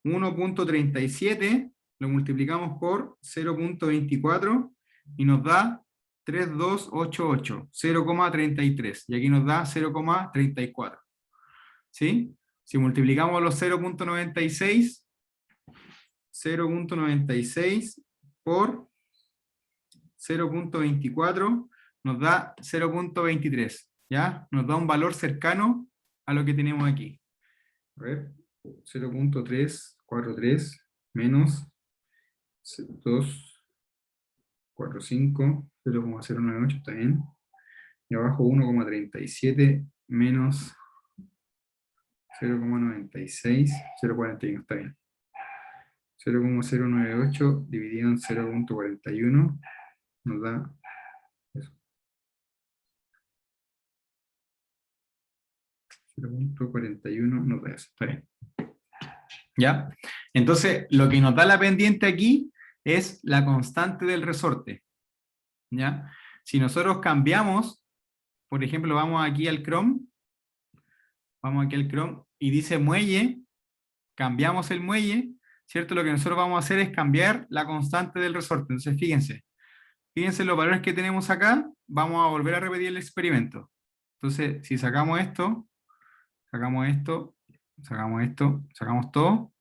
1.37, lo multiplicamos por 0.24 y nos da 3288, 0,33. Y aquí nos da 0,34. ¿Sí? Si multiplicamos los 0.96, 0.96 por 0.24 nos da 0.23. ¿Ya? Nos da un valor cercano a lo que tenemos aquí. A ver, 0.343 menos 245, 0,098 está bien. Y abajo 1,37 menos 0,96, 0,41 está bien. 0,098 dividido en 0.41 nos da eso. 0.41 nos da eso, está bien. ¿Ya? Entonces, lo que nos da la pendiente aquí es la constante del resorte. ¿Ya? Si nosotros cambiamos, por ejemplo, vamos aquí al Chrome y dice muelle, cambiamos el muelle, ¿cierto? Lo que nosotros vamos a hacer es cambiar la constante del resorte. Entonces, fíjense los valores que tenemos acá, vamos a volver a repetir el experimento. Entonces, si sacamos esto, sacamos todo.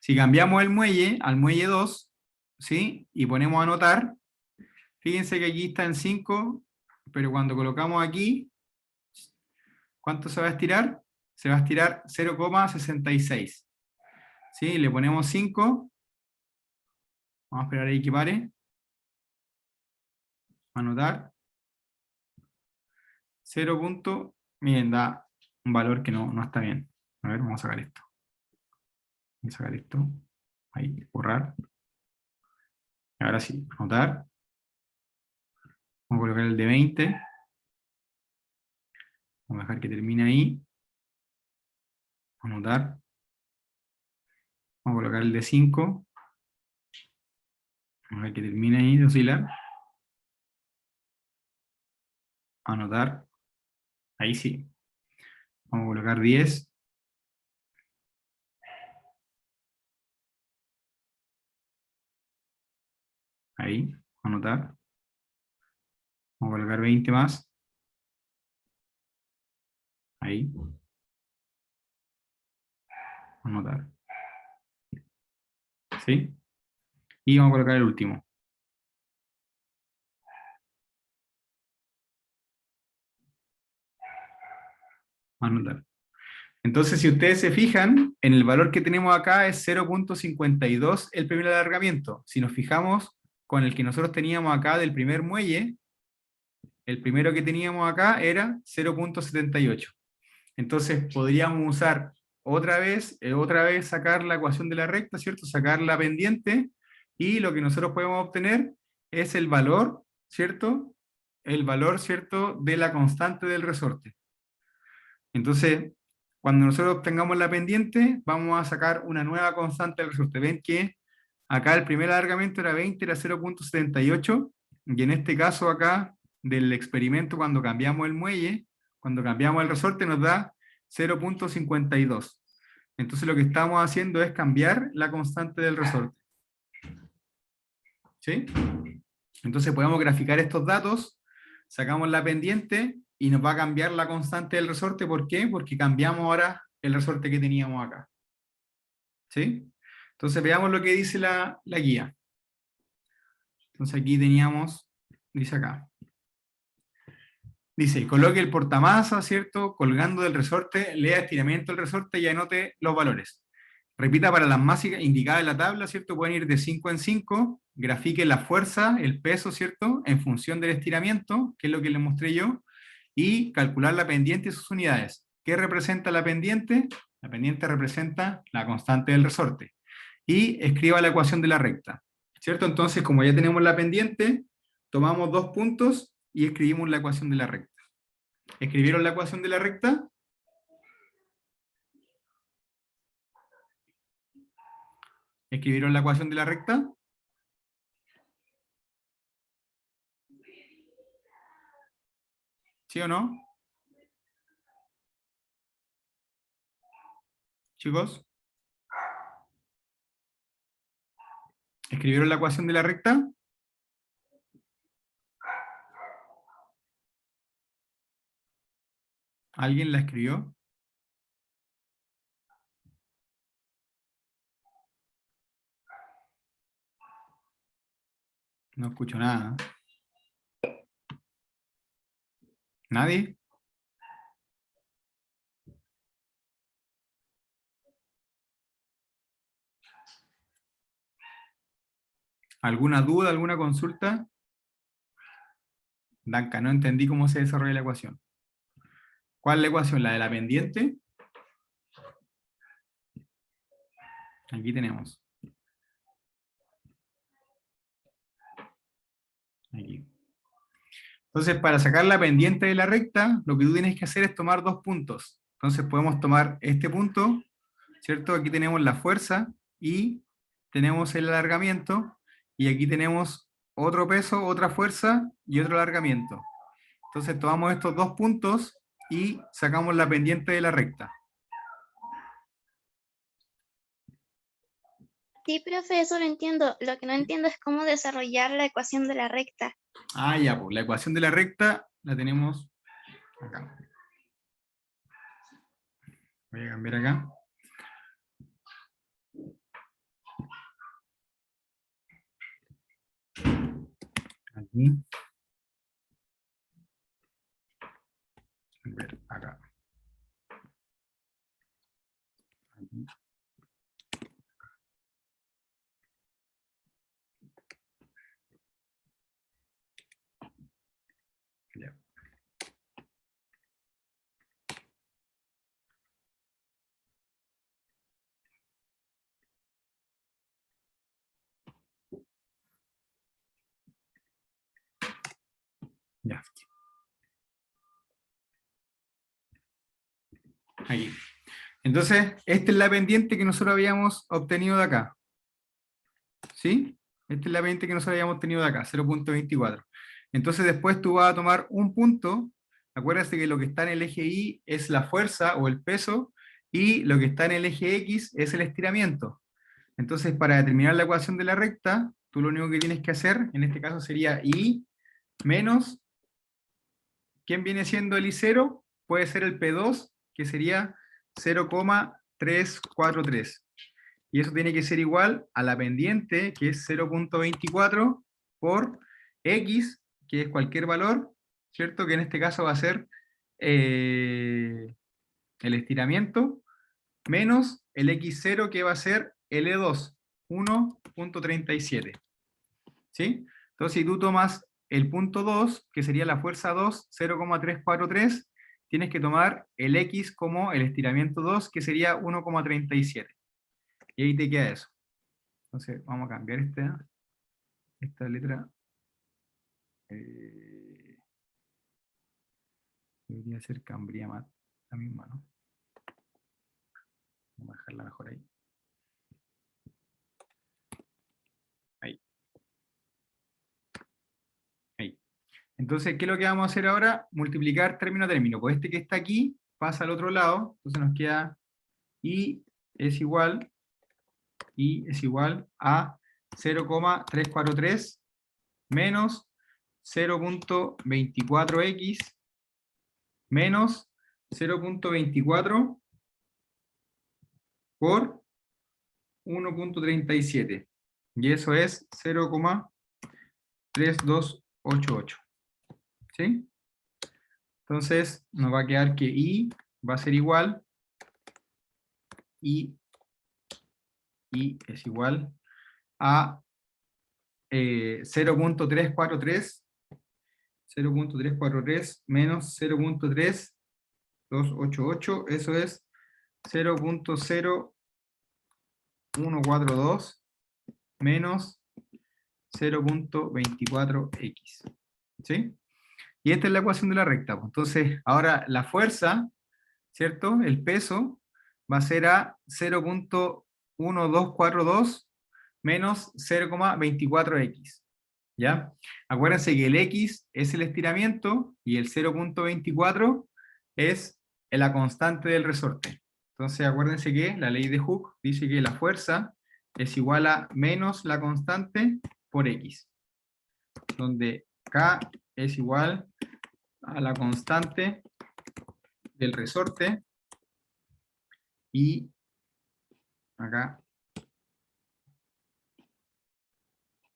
Si cambiamos el muelle al muelle 2, ¿sí? Y ponemos a anotar, fíjense que aquí está en 5, pero cuando colocamos aquí, ¿cuánto se va a estirar? Se va a estirar 0,66. ¿Sí? Le ponemos 5. Vamos a esperar ahí que pare. Anotar. 0. Miren, da un valor que no está bien. A ver, vamos a sacar esto. Voy a sacar esto. Ahí, borrar. Ahora sí, anotar. Vamos a colocar el de 20. Vamos a dejar que termine ahí. Anotar. Vamos a colocar el de 5. Vamos a ver que termine ahí de oscilar. Anotar. Ahí sí. Vamos a colocar 10. Ahí, anotar. Vamos a colocar 20 más. Ahí. Anotar. ¿Sí? Y vamos a colocar el último. Anotar. Entonces, si ustedes se fijan, en el valor que tenemos acá es 0.52 el primer alargamiento. Si nos fijamos con el que nosotros teníamos acá del primer muelle, el primero que teníamos acá era 0.78. Entonces, podríamos usar otra vez sacar la ecuación de la recta, ¿cierto? Sacar la pendiente, y lo que nosotros podemos obtener es el valor, ¿cierto? El valor, ¿cierto?, de la constante del resorte. Entonces, cuando nosotros obtengamos la pendiente, vamos a sacar una nueva constante del resorte. Ven que acá el primer alargamiento era 20, era 0.78, y en este caso acá, del experimento, cuando cambiamos el muelle, cuando cambiamos el resorte, nos da 0.52. Entonces lo que estamos haciendo es cambiar la constante del resorte. ¿Sí? Entonces podemos graficar estos datos, sacamos la pendiente y nos va a cambiar la constante del resorte. ¿Por qué? Porque cambiamos ahora el resorte que teníamos acá. ¿Sí? Entonces veamos lo que dice la guía. Entonces aquí teníamos, dice acá, Dice, coloque el portamasa, ¿cierto? Colgando del resorte, lea estiramiento del resorte y anote los valores. Repita para las masas indicadas en la tabla, ¿cierto? Pueden ir de 5 en 5, grafique la fuerza, el peso, ¿cierto? En función del estiramiento, que es lo que les mostré yo, y calcular la pendiente y sus unidades. ¿Qué representa la pendiente? La pendiente representa la constante del resorte. Y escriba la ecuación de la recta, ¿cierto? Entonces, como ya tenemos la pendiente, tomamos 2 puntos y escribimos la ecuación de la recta. ¿Escribieron la ecuación de la recta? ¿Escribieron la ecuación de la recta? ¿Sí o no? Chicos, ¿escribieron la ecuación de la recta? ¿Alguien la escribió? No escucho nada. ¿Nadie? ¿Alguna duda, alguna consulta? Danca, no entendí cómo se desarrolla la ecuación. ¿Cuál es la ecuación? ¿La de la pendiente? Aquí tenemos. Aquí. Entonces, para sacar la pendiente de la recta, lo que tú tienes que hacer es tomar 2 puntos. Entonces podemos tomar este punto, ¿cierto? Aquí tenemos la fuerza y tenemos el alargamiento, y aquí tenemos otro peso, otra fuerza y otro alargamiento. Entonces tomamos estos 2 puntos y sacamos la pendiente de la recta. Sí, profe, eso lo entiendo. Lo que no entiendo es cómo desarrollar la ecuación de la recta. Ah, ya, pues la ecuación de la recta la tenemos acá. Voy a cambiar acá. Aquí. A ver, acá. Aquí. Ya. Ya. Aquí. Entonces, esta es la pendiente que nosotros habíamos obtenido de acá. ¿Sí? Esta es la pendiente que nosotros habíamos obtenido de acá, 0.24. Entonces después tú vas a tomar un punto, acuérdate que lo que está en el eje Y es la fuerza o el peso, y lo que está en el eje X es el estiramiento. Entonces, para determinar la ecuación de la recta, tú lo único que tienes que hacer, en este caso sería Y menos, ¿quién viene siendo el I0? Puede ser el P2, que sería 0,343. Y eso tiene que ser igual a la pendiente, que es 0.24, por X, que es cualquier valor, ¿cierto? Que en este caso va a ser el estiramiento, menos el X0, que va a ser L2, 1.37. ¿Sí? Entonces, si tú tomas el punto 2, que sería la fuerza 2, 0,343, tienes que tomar el X como el estiramiento 2, que sería 1,37. Y ahí te queda eso. Entonces, vamos a cambiar esta letra. Debería ser Cambria Mat, la misma, ¿no? Vamos a dejarla mejor ahí. Ahí. Ahí. Entonces, ¿qué es lo que vamos a hacer ahora? Multiplicar término a término. Pues este que está aquí pasa al otro lado, entonces nos queda Y es igual a 0,343 menos 0.24x menos 0.24 por 1.37. Y eso es 0,3288. ¿Sí? Entonces nos va a quedar que I va a ser igual, I es igual a 0.343 menos 0.3288, eso es 0.0142 menos 0.24x. ¿Sí? Y esta es la ecuación de la recta. Entonces, ahora la fuerza, ¿cierto? El peso va a ser a 0.1242 menos 0.24x. ¿Ya? Acuérdense que el x es el estiramiento y el 0.24 es la constante del resorte. Entonces acuérdense que la ley de Hooke dice que la fuerza es igual a menos la constante por x, donde K es igual a la constante del resorte y acá,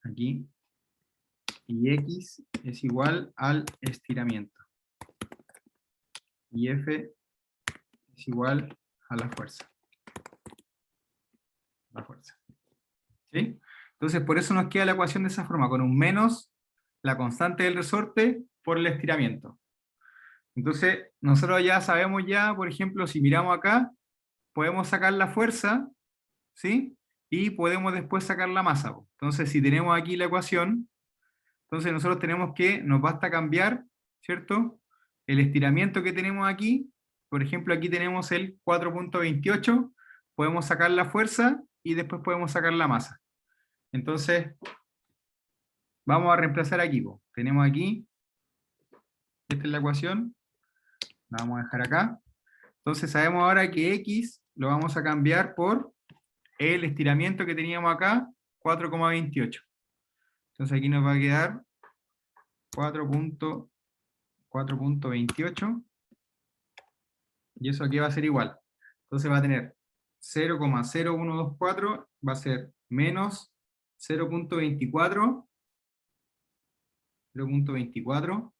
aquí, y X es igual al estiramiento. Y F es igual a la fuerza. ¿Sí? Entonces, por eso nos queda la ecuación de esa forma, con un menos la constante del resorte por el estiramiento. Entonces, nosotros ya sabemos ya, por ejemplo, si miramos acá, podemos sacar la fuerza, ¿sí? Y podemos después sacar la masa. Entonces, si tenemos aquí la ecuación, entonces nosotros tenemos que, nos basta cambiar, ¿cierto? El estiramiento que tenemos aquí, por ejemplo, aquí tenemos el 4.28, podemos sacar la fuerza y después podemos sacar la masa. Entonces, vamos a reemplazar aquí. Tenemos aquí, esta es la ecuación, la vamos a dejar acá. Entonces sabemos ahora que X lo vamos a cambiar por el estiramiento que teníamos acá, 4.28. Entonces aquí nos va a quedar 4.28, y eso aquí va a ser igual. Entonces va a tener 0.0124, va a ser menos 0.24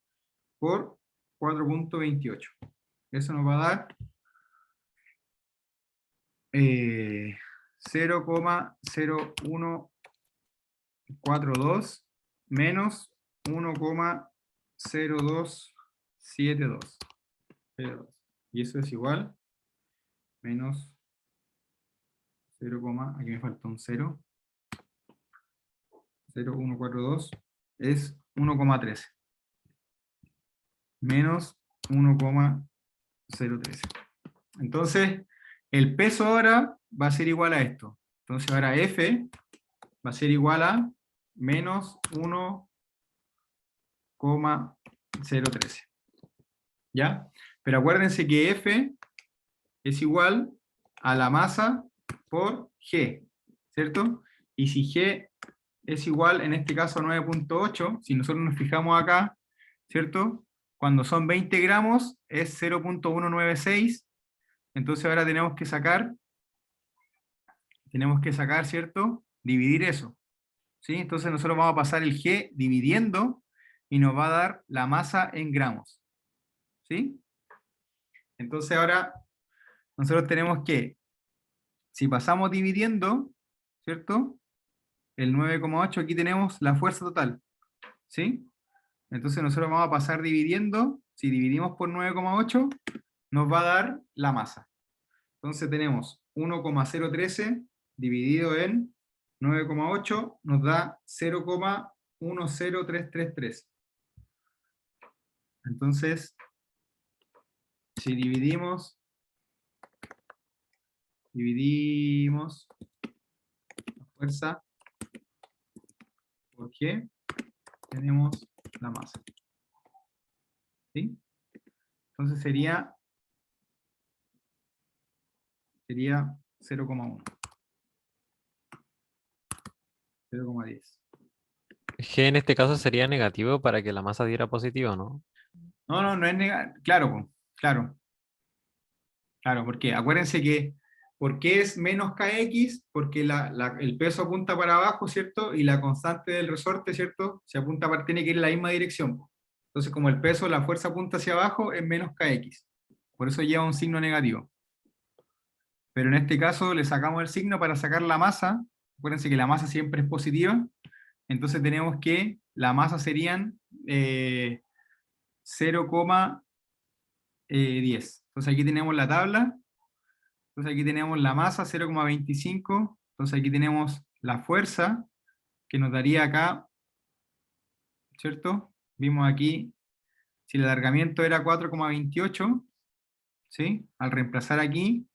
por 4.28. Eso nos va a dar 0.0142 menos 1.0272. Y eso es igual menos 0, aquí me falta un 0. 0.142 es 1.13. Menos 1.013. Entonces, el peso ahora va a ser igual a esto. Entonces ahora F va a ser igual a menos 1.013. ¿Ya? Pero acuérdense que F es igual a la masa por G, ¿cierto? Y si G es igual, en este caso, a 9.8, si nosotros nos fijamos acá, ¿cierto? Cuando son 20 gramos es 0.196, entonces ahora tenemos que sacar, ¿cierto? Dividir eso, ¿sí? Entonces nosotros vamos a pasar el G dividiendo y nos va a dar la masa en gramos, ¿sí? Entonces ahora nosotros tenemos que, si pasamos dividiendo, ¿cierto? El 9.8, aquí tenemos la fuerza total, ¿sí? Entonces nosotros vamos a pasar dividiendo, si dividimos por 9.8, nos va a dar la masa. Entonces tenemos 1.013 dividido en 9.8, nos da 0.10333. Entonces, si dividimos la fuerza por G, tenemos la masa. ¿Sí? Entonces sería 0.1. 0.10. G en este caso sería negativo para que la masa diera positivo, ¿no? No es negativo. Claro, po, claro. Claro, porque acuérdense que, ¿por qué es menos kx? Porque el peso apunta para abajo, ¿cierto? Y la constante del resorte, ¿cierto? Se apunta para, tiene que ir en la misma dirección. Entonces, como el peso, la fuerza apunta hacia abajo, es menos kx. Por eso lleva un signo negativo. Pero en este caso le sacamos el signo para sacar la masa. Acuérdense que la masa siempre es positiva. Entonces tenemos que la masa serían 0,10. Entonces aquí tenemos la tabla. Entonces aquí tenemos la masa 0,25. Entonces aquí tenemos la fuerza que nos daría acá, ¿cierto? Vimos aquí, si el alargamiento era 4,28, ¿sí? Al reemplazar aquí,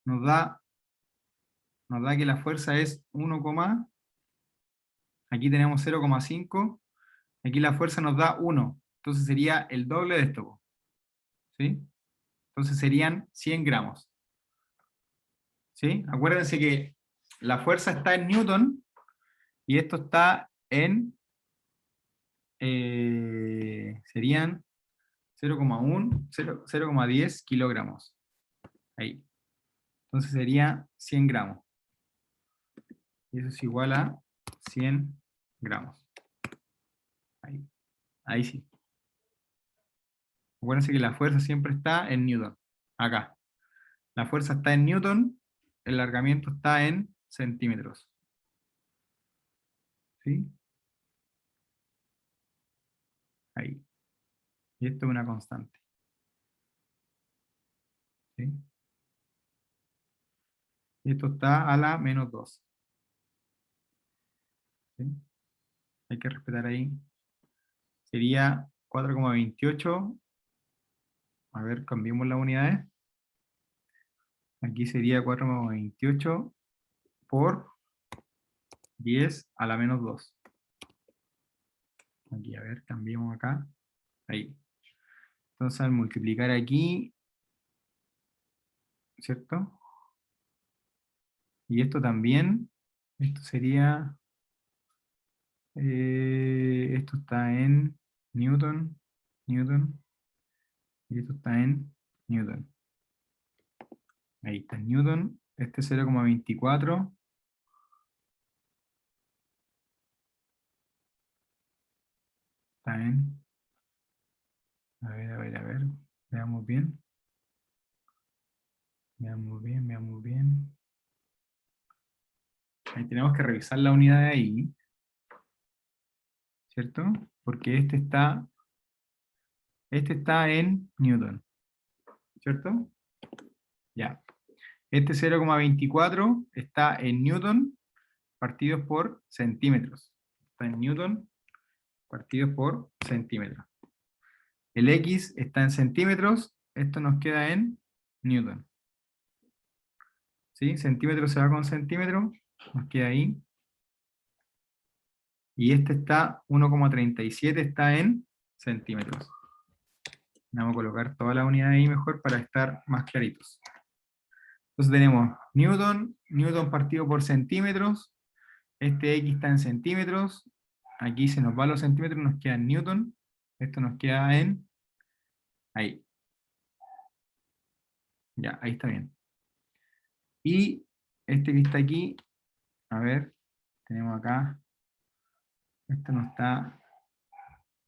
nos da que la fuerza es 1, aquí tenemos 0,5, aquí la fuerza nos da 1, entonces sería el doble de esto, ¿sí? Entonces serían 100 gramos, ¿sí? Acuérdense que la fuerza está en newton, y esto está en, serían 0,10 kilogramos, ahí. Entonces sería 100 gramos. Y eso es igual a 100 gramos. Ahí sí. Acuérdense que la fuerza siempre está en newton. Acá. La fuerza está en newton, el alargamiento está en centímetros. ¿Sí? Ahí. Y esto es una constante. ¿Sí? Y esto está a la menos 2. ¿Sí? Hay que respetar ahí. Sería 4,28. A ver, cambiemos las unidades. Aquí sería 4,28 por 10 a la menos 2. Aquí, a ver, cambiemos acá. Ahí. Entonces al multiplicar aquí, ¿cierto? Y esto también, esto sería, esto está en newton, y esto está en newton. Ahí está en newton, este es 0,24. Está en, a ver, veamos bien. Veamos bien. Ahí tenemos que revisar la unidad de ahí, ¿cierto? Porque este está en newton, ¿cierto? Ya. Este 0,24 está en newton partidos por centímetros. Está en newton partidos por centímetros. El x está en centímetros, esto nos queda en newton. ¿Sí? Centímetro se va con centímetro, nos queda ahí. Y este está 1,37, está en centímetros. Vamos a colocar toda la unidad ahí mejor para estar más claritos. Entonces tenemos newton partido por centímetros, este x está en centímetros, aquí se nos van los centímetros, nos queda en newton, esto nos queda en, ahí. Ya, ahí está bien. Y este que está aquí, a ver, tenemos acá, esto no está,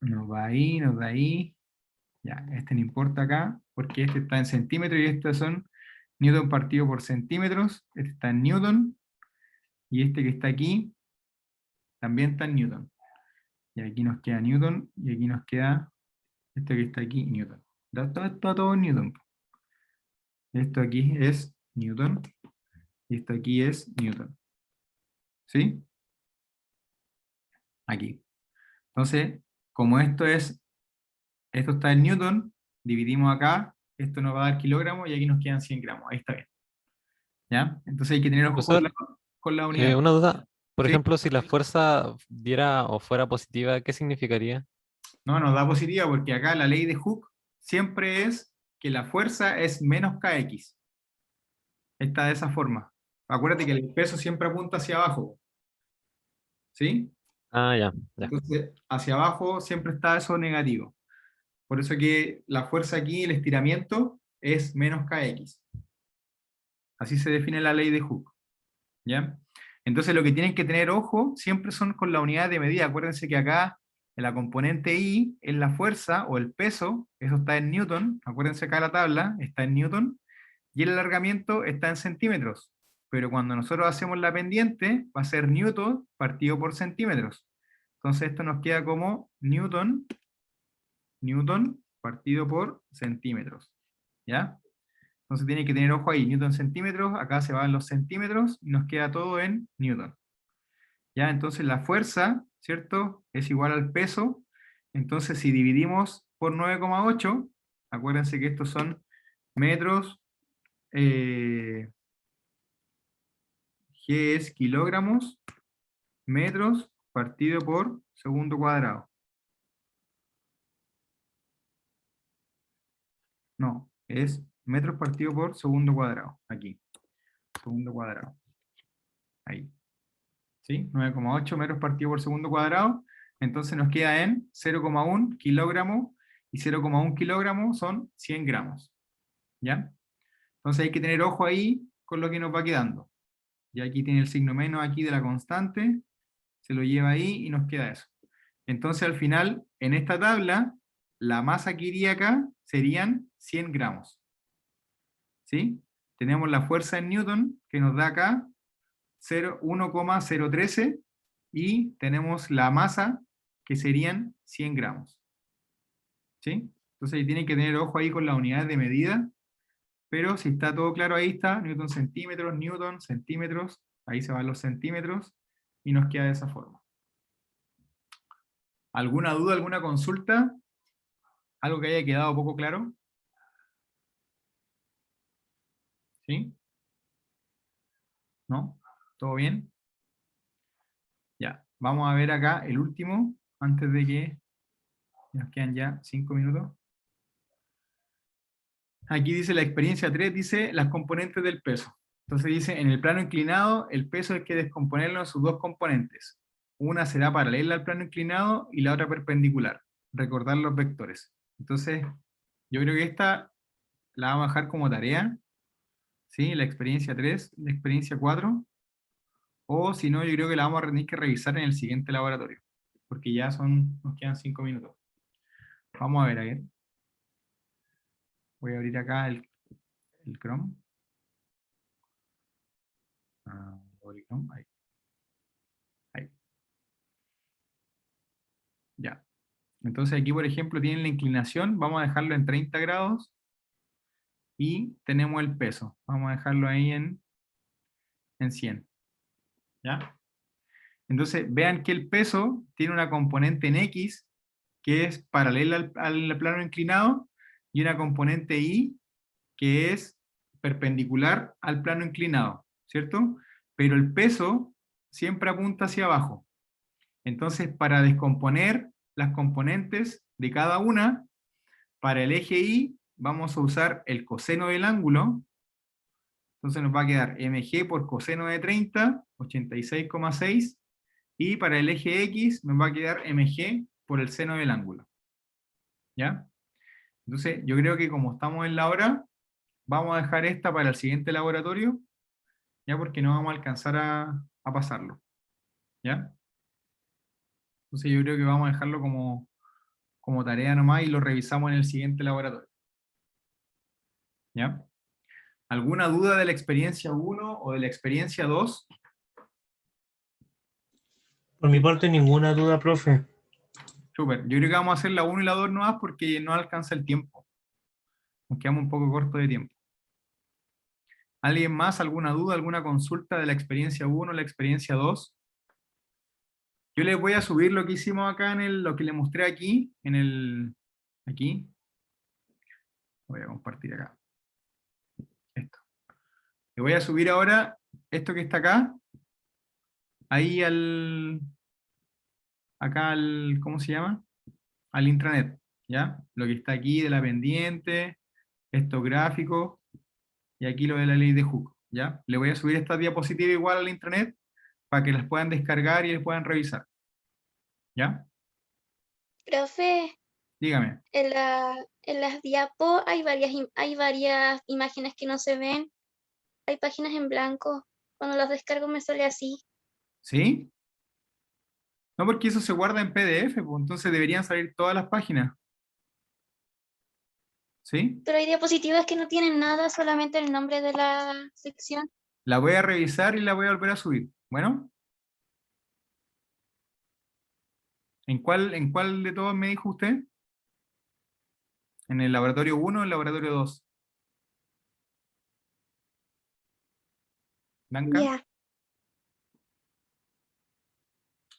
nos va ahí, nos da ahí, ya, este no importa acá, porque este está en centímetros y estos son newton partido por centímetros, este está en newton, y este que está aquí, también está en newton. Y aquí nos queda newton, y aquí nos queda este que está aquí, newton. Está todo en newton. Esto aquí es newton, y esto aquí es newton. ¿Sí? Aquí. Entonces, como esto está en newton, dividimos acá, esto nos va a dar kilogramos, y aquí nos quedan 100 gramos. Ahí está bien. ¿Ya? Entonces hay que tener ojo Profesor, con la unidad. una duda. Por ¿Sí? ejemplo, si la fuerza diera o fuera positiva, ¿qué significaría? No, nos da positiva porque acá la ley de Hooke siempre es que la fuerza es menos kx. Está de esa forma. Acuérdate que el peso siempre apunta hacia abajo. ¿Sí? Ah, ya, ya. Entonces, hacia abajo siempre está eso negativo. Por eso que la fuerza aquí, el estiramiento, es menos kx. Así se define la ley de Hooke. ¿Ya? Entonces lo que tienen que tener ojo siempre son con la unidad de medida. Acuérdense que acá La componente I es la fuerza o el peso, eso está en Newton, acuérdense acá la tabla, está en Newton, y el alargamiento está en centímetros. Pero cuando nosotros hacemos la pendiente, va a ser Newton partido por centímetros. Entonces esto nos queda como Newton partido por centímetros. ¿Ya? Entonces tiene que tener ojo ahí, Newton centímetros, acá se van los centímetros, y nos queda todo en Newton. ¿Ya? Entonces la fuerza, ¿cierto? Es igual al peso. Entonces si dividimos por 9,8, acuérdense que estos son metros, G es kilogramos, metros partido por segundo cuadrado. No, es metros partido por segundo cuadrado. Aquí. Segundo cuadrado. Ahí. ¿Sí? 9,8 metros partido por segundo cuadrado. Entonces nos queda en 0,1 kilogramos. Y 0,1 kilogramos son 100 gramos. ¿Ya? Entonces hay que tener ojo ahí con lo que nos va quedando. Y aquí tiene el signo menos aquí de la constante. Se lo lleva ahí y nos queda eso. Entonces al final, en esta tabla, la masa que iría acá serían 100 gramos. ¿Sí? Tenemos la fuerza en Newton, que nos da acá 1,013, y tenemos la masa, que serían 100 gramos. ¿Sí? Entonces ahí tienen que tener ojo ahí con las unidades de medida, pero si está todo claro, ahí está, Newton centímetros, ahí se van los centímetros, y nos queda de esa forma. ¿Alguna duda, alguna consulta? ¿Algo que haya quedado poco claro? ¿Sí? ¿No? ¿Todo bien? Ya, vamos a ver acá el último, antes de que nos quedan ya 5 minutos. Aquí dice la experiencia 3, dice las componentes del peso. Entonces dice, en el plano inclinado, el peso hay que descomponerlo en sus dos componentes. Una será paralela al plano inclinado y la otra perpendicular. Recordar los vectores. Entonces, yo creo que esta la vamos a dejar como tarea. ¿Sí? La experiencia 3, la experiencia 4. O si no, yo creo que la vamos a tener que revisar en el siguiente laboratorio. Porque ya nos quedan 5 minutos. Vamos a ver. Voy a abrir acá el Chrome. Ahí. Ahí. Ya. Entonces aquí, por ejemplo, tienen la inclinación. Vamos a dejarlo en 30 grados. Y tenemos el peso. Vamos a dejarlo ahí en 100. ¿Ya? Entonces, vean que el peso tiene una componente en X, que es paralela al plano inclinado, y una componente Y, que es perpendicular al plano inclinado, ¿cierto? Pero el peso siempre apunta hacia abajo. Entonces, para descomponer las componentes de cada una, para el eje Y, vamos a usar el coseno del ángulo. Entonces nos va a quedar mg por coseno de 30, 86,6, y para el eje X nos va a quedar mg por el seno del ángulo. ¿Ya? Entonces, yo creo que como estamos en la hora, vamos a dejar esta para el siguiente laboratorio, ya, porque no vamos a alcanzar a pasarlo. ¿Ya? Entonces yo creo que vamos a dejarlo como tarea nomás y lo revisamos en el siguiente laboratorio. ¿Ya? ¿Alguna duda de la experiencia 1 o de la experiencia 2? Por mi parte, ninguna duda, profe. Súper. Yo creo que vamos a hacer la 1 y la 2 nomás porque no alcanza el tiempo. Nos quedamos un poco cortos de tiempo. ¿Alguien más? ¿Alguna duda? ¿Alguna consulta de la experiencia 1 o la experiencia 2? Yo les voy a subir lo que hicimos acá lo que les mostré aquí, aquí. Voy a compartir acá. Esto. Le voy a subir ahora esto que está acá, ahí ¿cómo se llama? Al intranet, ¿ya? Lo que está aquí de la pendiente, estos gráficos, y aquí lo de la ley de Hooke, ¿ya? Le voy a subir esta diapositiva igual al intranet, para que las puedan descargar y las puedan revisar. ¿Ya? Profe, Dígame. en las diapos hay varias imágenes que no se ven. Hay páginas en blanco. Cuando las descargo me sale así. ¿Sí? No, porque eso se guarda en PDF, pues, entonces deberían salir todas las páginas. ¿Sí? Pero hay diapositivas que no tienen nada, solamente el nombre de la sección. La voy a revisar y la voy a volver a subir. Bueno, ¿en cuál de todos me dijo usted? ¿En el laboratorio 1 o el laboratorio 2? Blanca. Ya.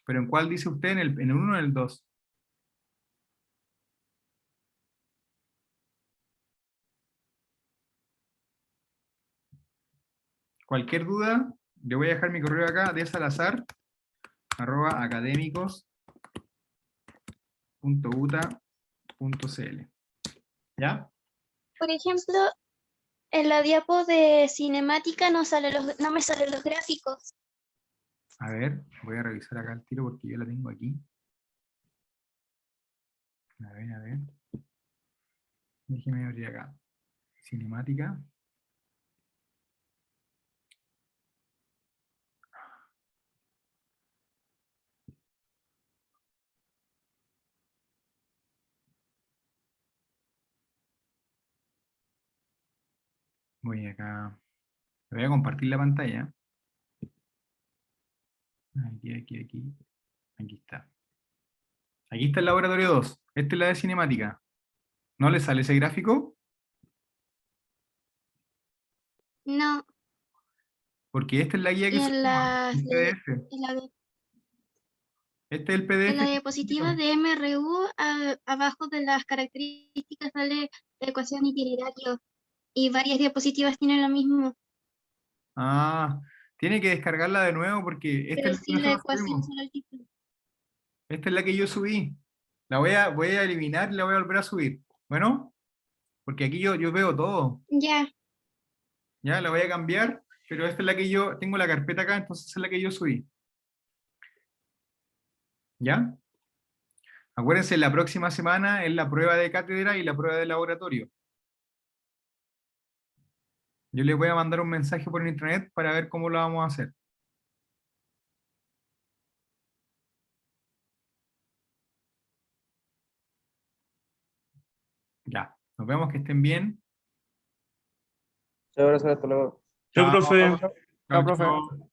¿Pero en cuál dice usted? ¿En el 1 o en el 2? Cualquier duda, le voy a dejar mi correo acá, de salazar@academicos.uta.cl. ¿Ya? Por ejemplo, en la diapo de cinemática no me salen los gráficos. A ver, voy a revisar acá el tiro porque yo la tengo aquí. A ver. Déjeme abrir acá. Cinemática. Voy acá. Le voy a compartir la pantalla. Aquí. Aquí está. Aquí está el laboratorio 2. Esta es la de cinemática. ¿No le sale ese gráfico? No, Porque esta es la guía que y en subimos, las el de- PDF. en la, de- Este es el en PDF la que diapositiva subimos. de MRU, abajo de las características sale la ecuación de itinerario. Y varias diapositivas tienen lo mismo, Ah, tiene que descargarla de nuevo porque esta pero es la que sin la nosotros ecuación, subimos. solo el título. Esta es la que yo subí. La voy a eliminar y la voy a volver a subir. Bueno, porque aquí yo veo todo. Ya, Ya, la voy a cambiar, pero esta es la que yo tengo la carpeta acá, entonces es la que yo subí. ¿Ya? Acuérdense, la próxima semana es la prueba de cátedra y la prueba de laboratorio. Yo les voy a mandar un mensaje por internet para ver cómo lo vamos a hacer. Ya, nos vemos, que estén bien. Chao, profesor, hasta luego. Yo, Chao, profe. Chao, chao, profe. chao.